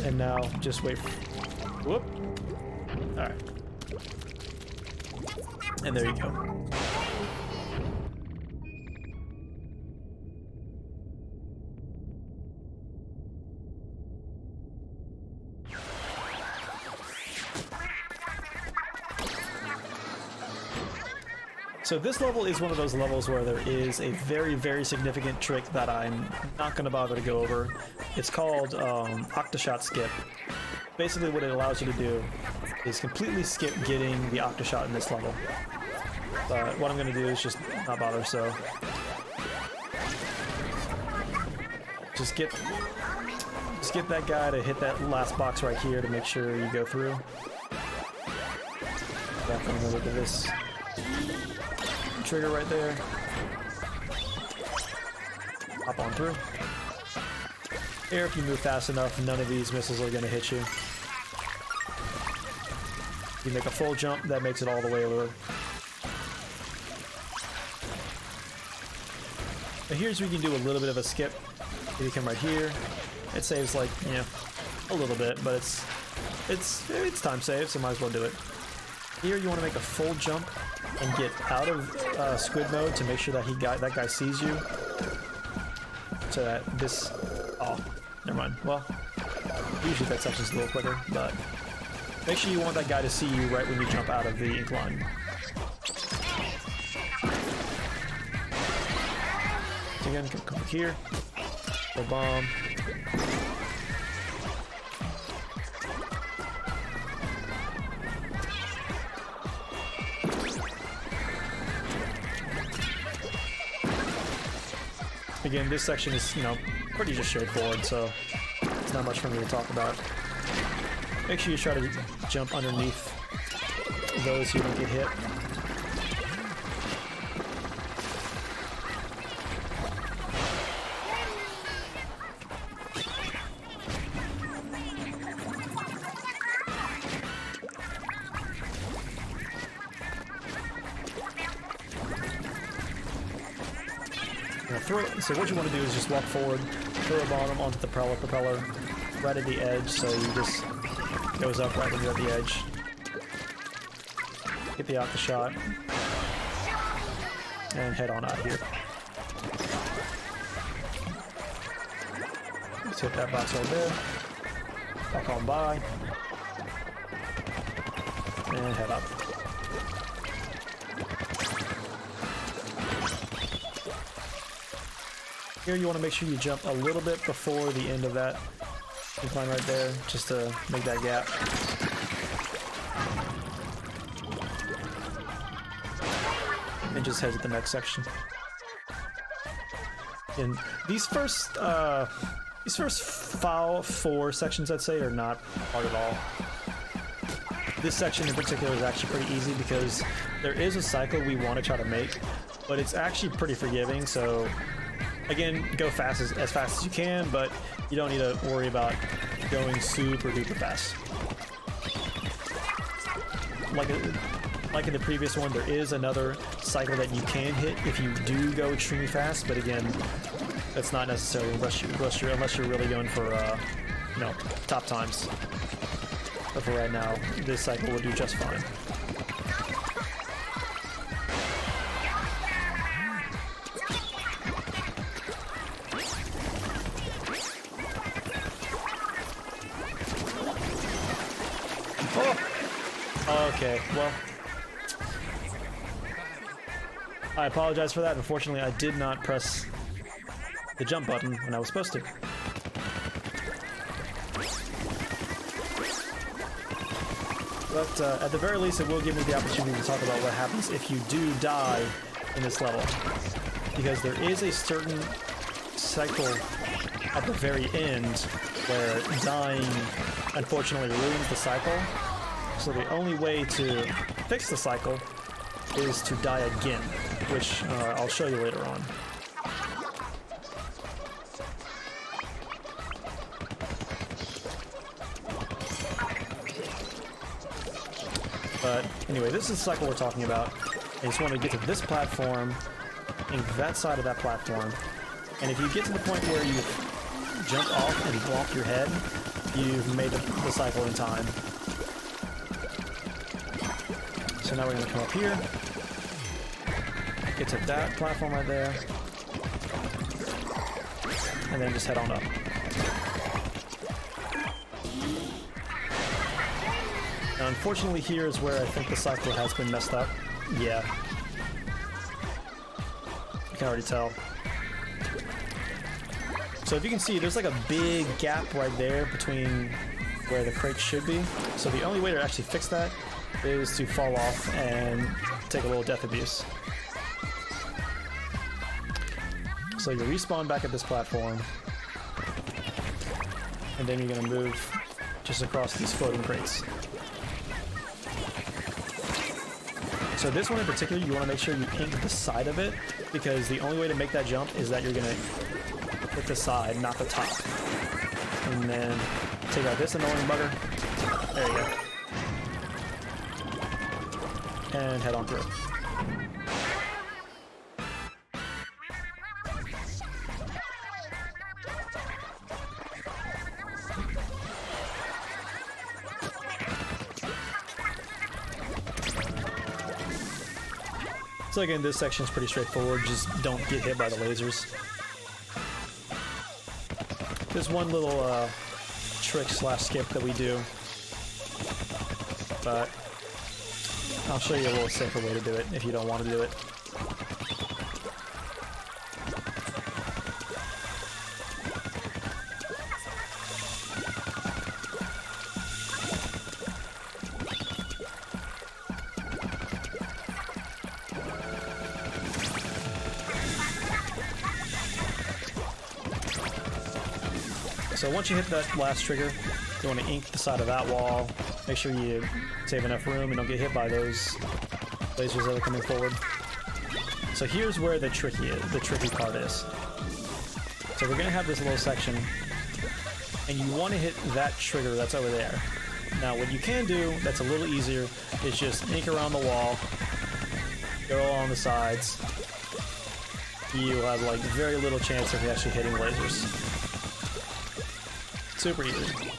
and now just wait for, whoop. All right, and there you go. So this level is one of those levels where there is a very, very significant trick that I'm not going to bother to go over. It's called Octoshot Skip. Basically what it allows you to do is completely skip getting the Octoshot in this level. But what I'm going to do is just not bother, so... Just get that guy to hit that last box right here to make sure you go through. Definitely look at this trigger right there. Hop on through. Here, if you move fast enough, none of these missiles are going to hit you. You make a full jump, that makes it all the way over. And here's where you can do a little bit of a skip. If you come right here, it saves like, you know, a little bit, but it's time save, so might as well do it. Here you want to make a full jump and get out of squid mode to make sure that that guy sees you. So that this, oh, never mind. Well, usually that section's a little quicker, but make sure you want that guy to see you right when you jump out of the incline. So again, come here, go bomb. Again, this section is, you know, pretty just straightforward, so it's not much for me to talk about. Make sure you try to jump underneath those so you don't get hit. So what you want to do is just walk forward, throw a bottom onto the propeller, right at the edge, so you just goes up right when you're at the edge. Get the Octo shot, and head on out here. Let's hit that box right there. Walk on by, and head up. Here you want to make sure you jump a little bit before the end of that incline right there, just to make that gap. And just head to the next section. And these first 4 sections, I'd say, are not hard at all. This section in particular is actually pretty easy because there is a cycle we want to try to make, but it's actually pretty forgiving, so again, go as fast as you can, but you don't need to worry about going super duper fast. Like in the previous one, there is another cycle that you can hit if you do go extremely fast, but again, that's not necessary unless you're really going for top times. But for right now, this cycle will do just fine. Okay, well, I apologize for that. Unfortunately, I did not press the jump button when I was supposed to. But at the very least, it will give me the opportunity to talk about what happens if you do die in this level. Because there is a certain cycle at the very end where dying unfortunately ruins the cycle. So the only way to fix the cycle is to die again, which I'll show you later on. But anyway, this is the cycle we're talking about. I just want to get to this platform and that side of that platform. And if you get to the point where you jump off and bonk your head, you've made the cycle in time. So now we're going to come up here, get to that platform right there, and then just head on up. Now, unfortunately, here is where I think the cycle has been messed up. Yeah. You can already tell. So if you can see, there's like a big gap right there between where the crate should be. So the only way to actually fix that is to fall off and take a little death abuse. So you respawn back at this platform, and then you're going to move just across these floating crates. So this one in particular, you want to make sure you ink the side of it, because the only way to make that jump is that you're going to hit the side, not the top. And then take out this annoying bugger. There you go. And head on through. So again, this section is pretty straightforward. Just don't get hit by the lasers. There's one little trick / skip that we do, but I'll show you a little safer way to do it if you don't want to do it. So once you hit that last trigger, you want to ink the side of that wall. Make sure you save enough room and don't get hit by those lasers that are coming forward. So here's where the tricky part is. So we're going to have this little section, and you want to hit that trigger that's over there. Now what you can do that's a little easier is just ink around the wall, go along the sides, you have like very little chance of actually hitting lasers. Super easy.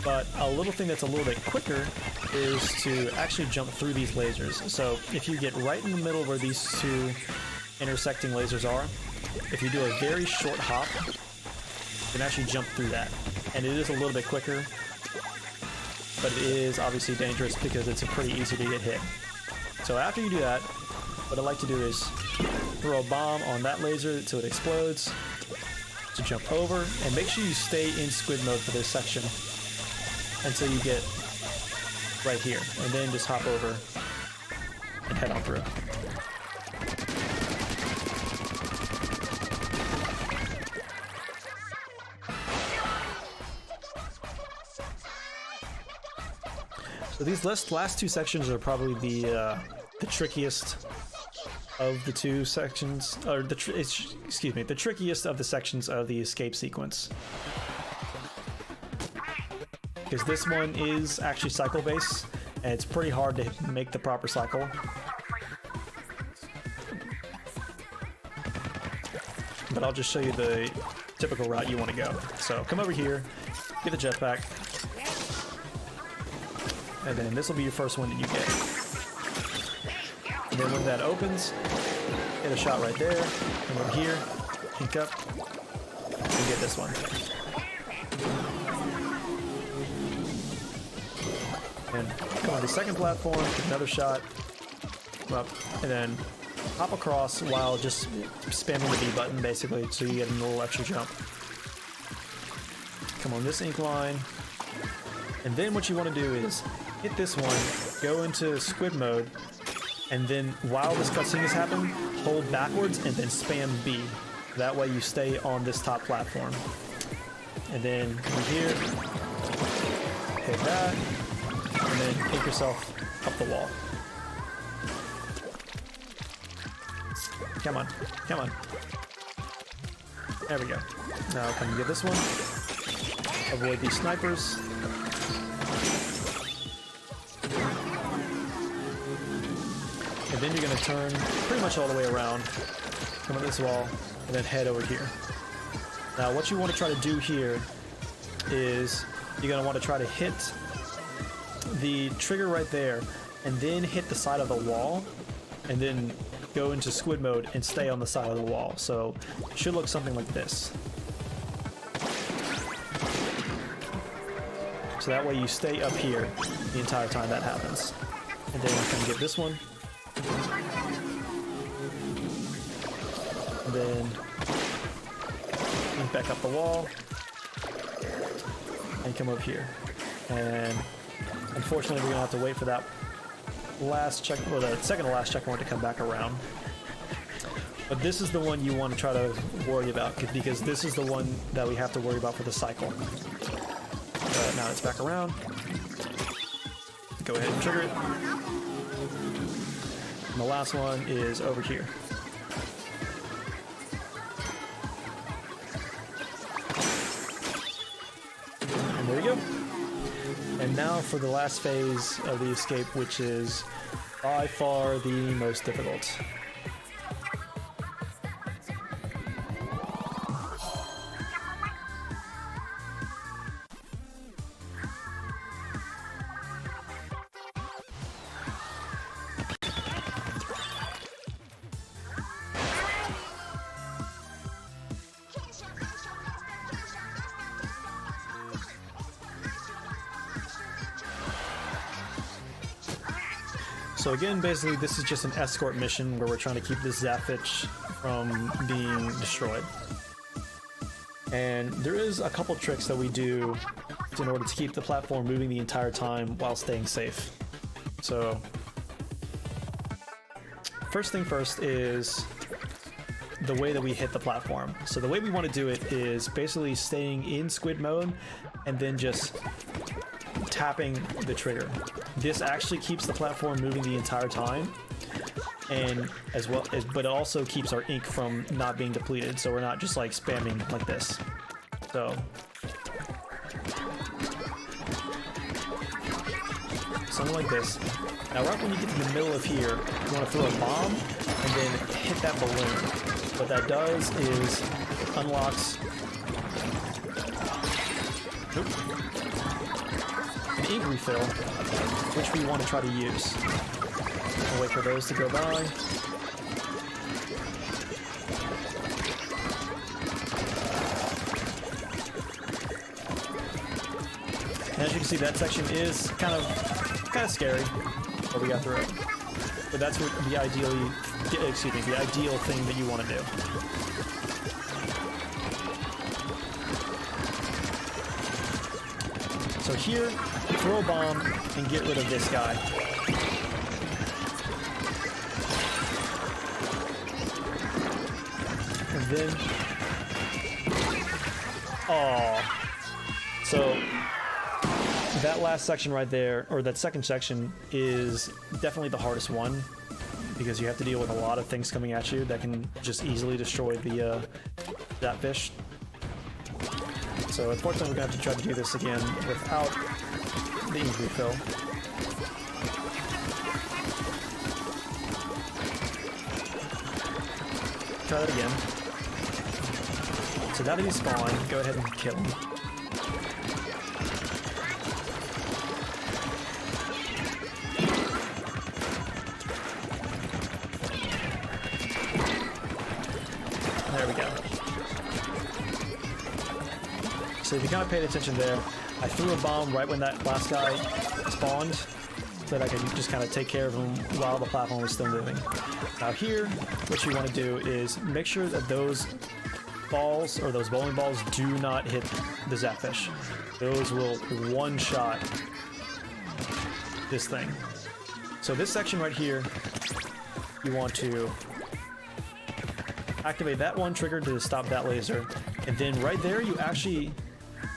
But a little thing that's a little bit quicker is to actually jump through these lasers. So if you get right in the middle where these two intersecting lasers are, if you do a very short hop, you can actually jump through that. And it is a little bit quicker, but it is obviously dangerous because it's pretty easy to get hit. So after you do that, what I like to do is throw a bomb on that laser so it explodes, to jump over, and make sure you stay in squid mode for this section until you get right here, and then just hop over and head on through. So these last two sections are probably the trickiest of the two sections, or the trickiest of the sections of the escape sequence. Because this one is actually cycle based, and it's pretty hard to make the proper cycle. But I'll just show you the typical route you want to go. So come over here, get the jetpack, and then this will be your first one that you get. And then when that opens, get a shot right there, come over here, ink up, and get this one. And come on the second platform, get another shot, come up, and then hop across while just spamming the B button basically, so you get a little extra jump. Come on this ink line, and then what you want to do is hit this one, go into squid mode, and then while this cutscene is happening, hold backwards and then spam B. That way you stay on this top platform. And then come here, hit that, and then take yourself up the wall. Come on, come on. There we go. Now come and get this one. Avoid these snipers. And then you're going to turn pretty much all the way around, come up this wall, and then head over here. Now what you want to try to do here is you're going to want to try to hit the trigger right there, and then hit the side of the wall, and then go into squid mode and stay on the side of the wall. So it should look something like this. So that way you stay up here the entire time that happens. And then you can get this one. And then link back up the wall and come over here. And unfortunately, we're gonna have to wait for that last check, or the second to last checkpoint to come back around. But this is the one you want to try to worry about, because this is the one that we have to worry about for the cycle. Now it's back around. Go ahead and trigger it. And the last one is over here. And there you go. And now for the last phase of the escape, which is by far the most difficult. So again, basically this is just an escort mission where we're trying to keep this Zapfitch from being destroyed. And there is a couple tricks that we do in order to keep the platform moving the entire time while staying safe. So first thing first is the way that we hit the platform. So the way we want to do it is basically staying in squid mode and then just tapping the trigger. This actually keeps the platform moving the entire time, and as well as, but it also keeps our ink from not being depleted, so we're not just like spamming like this. So something like this. Now right when you get to the middle of here, you want to throw a bomb and then hit that balloon. What that does is unlocks an ink refill, which we want to try to use. We'll wait for those to go by. And as you can see, that section is kind of scary, but we got through it. But that's what the ideal thing that you want to do. So here, throw a bomb and get rid of this guy. And then, so that last section right there, or that second section, is definitely the hardest one because you have to deal with a lot of things coming at you that can just easily destroy the that fish. So unfortunately, we're gonna have to try to do this again without the ink refill. Try that again. So now that he's spawned, go ahead and kill him. There we go. So if you kind of paid attention there, I threw a bomb right when that last guy spawned so that I could just kind of take care of him while the platform was still moving. Now here, what you want to do is make sure that those balls, or those bowling balls, do not hit the Zapfish. Those will one-shot this thing. So this section right here, you want to activate that one trigger to stop that laser, and then right there you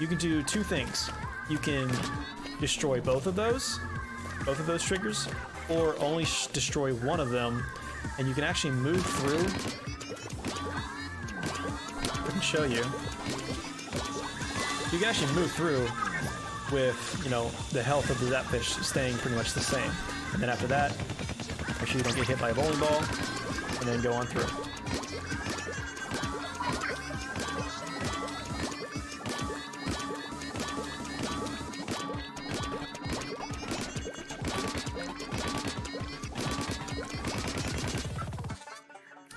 can do two things. You can destroy both of those triggers, or only destroy one of them, and you can actually move through. I can show you. You can actually move through with, you know, the health of the Zapfish staying pretty much the same. And then after that, make sure you don't get hit by a bowling ball, and then go on through.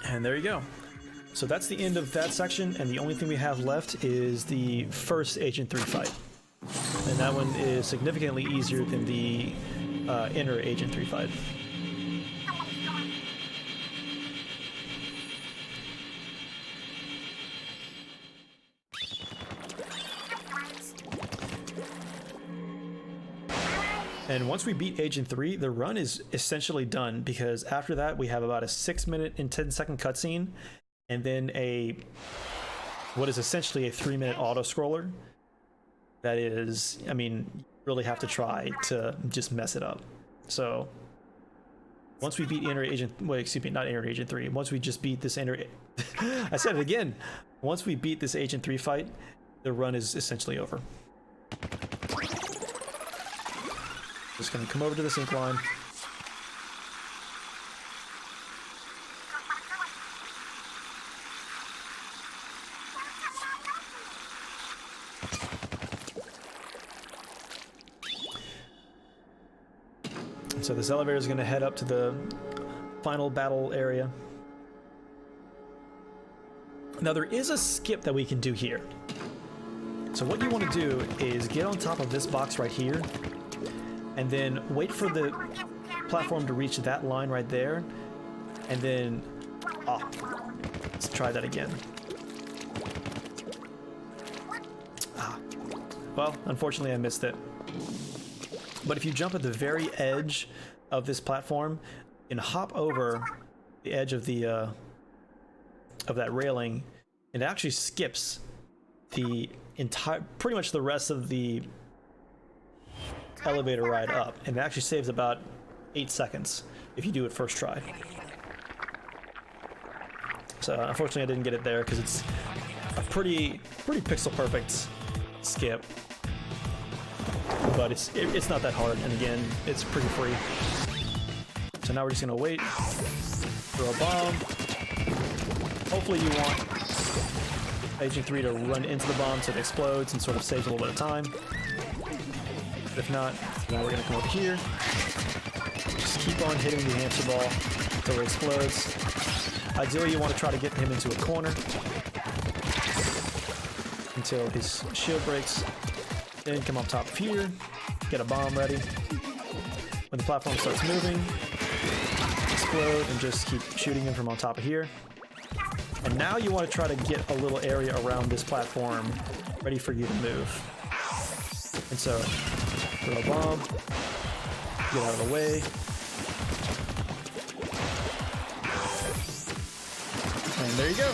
And there you go. So that's the end of that section, and the only thing we have left is the first Agent 3 fight. And that one is significantly easier than the inner Agent 3 fight. And once we beat Agent 3, the run is essentially done, because after that we have about a 6-minute and 10-second cutscene, and then what is essentially a 3-minute auto-scroller. That is, I mean, you really have to try to just mess it up. So once we beat not Inner Agent 3, once we just beat this I said it again. Once we beat this Agent 3 fight, the run is essentially over. Just gonna come over to this ink line. So this elevator is gonna head up to the final battle area. Now there is a skip that we can do here. So what you want to do is get on top of this box right here, and then wait for the platform to reach that line right there, and then let's try that again. Well, unfortunately I missed it. But if you jump at the very edge of this platform and hop over the edge of the of that railing, it actually skips the pretty much the rest of the elevator ride up, and it actually saves about 8 seconds if you do it first try. So unfortunately I didn't get it there because it's a pretty pixel perfect skip, but it's not that hard, and again, it's pretty free. So now we're just gonna wait, throw a bomb. Hopefully you want Agent 3 to run into the bomb so it explodes and sort of saves a little bit of time. If not, now we're going to come over here. Just keep on hitting the hamster ball until it explodes. Ideally, you want to try to get him into a corner until his shield breaks. Then come up top of here, get a bomb ready. When the platform starts moving, explode and just keep shooting him from on top of here. And now you want to try to get a little area around this platform ready for you to move. And so, throw a bomb, get out of the way. And there you go.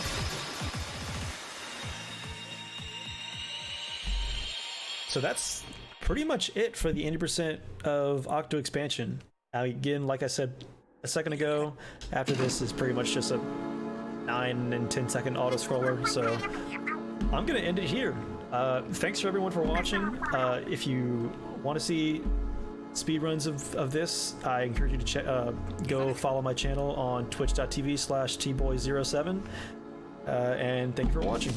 So that's pretty much it for the 80% of Octo Expansion. Now again, like I said a second ago, after this is pretty much just a 9 and 10 second auto scroller, so I'm gonna end it here. Thanks for everyone for watching. If you want to see speedruns of this, I encourage you to go follow my channel on twitch.tv/tboy07, and thank you for watching.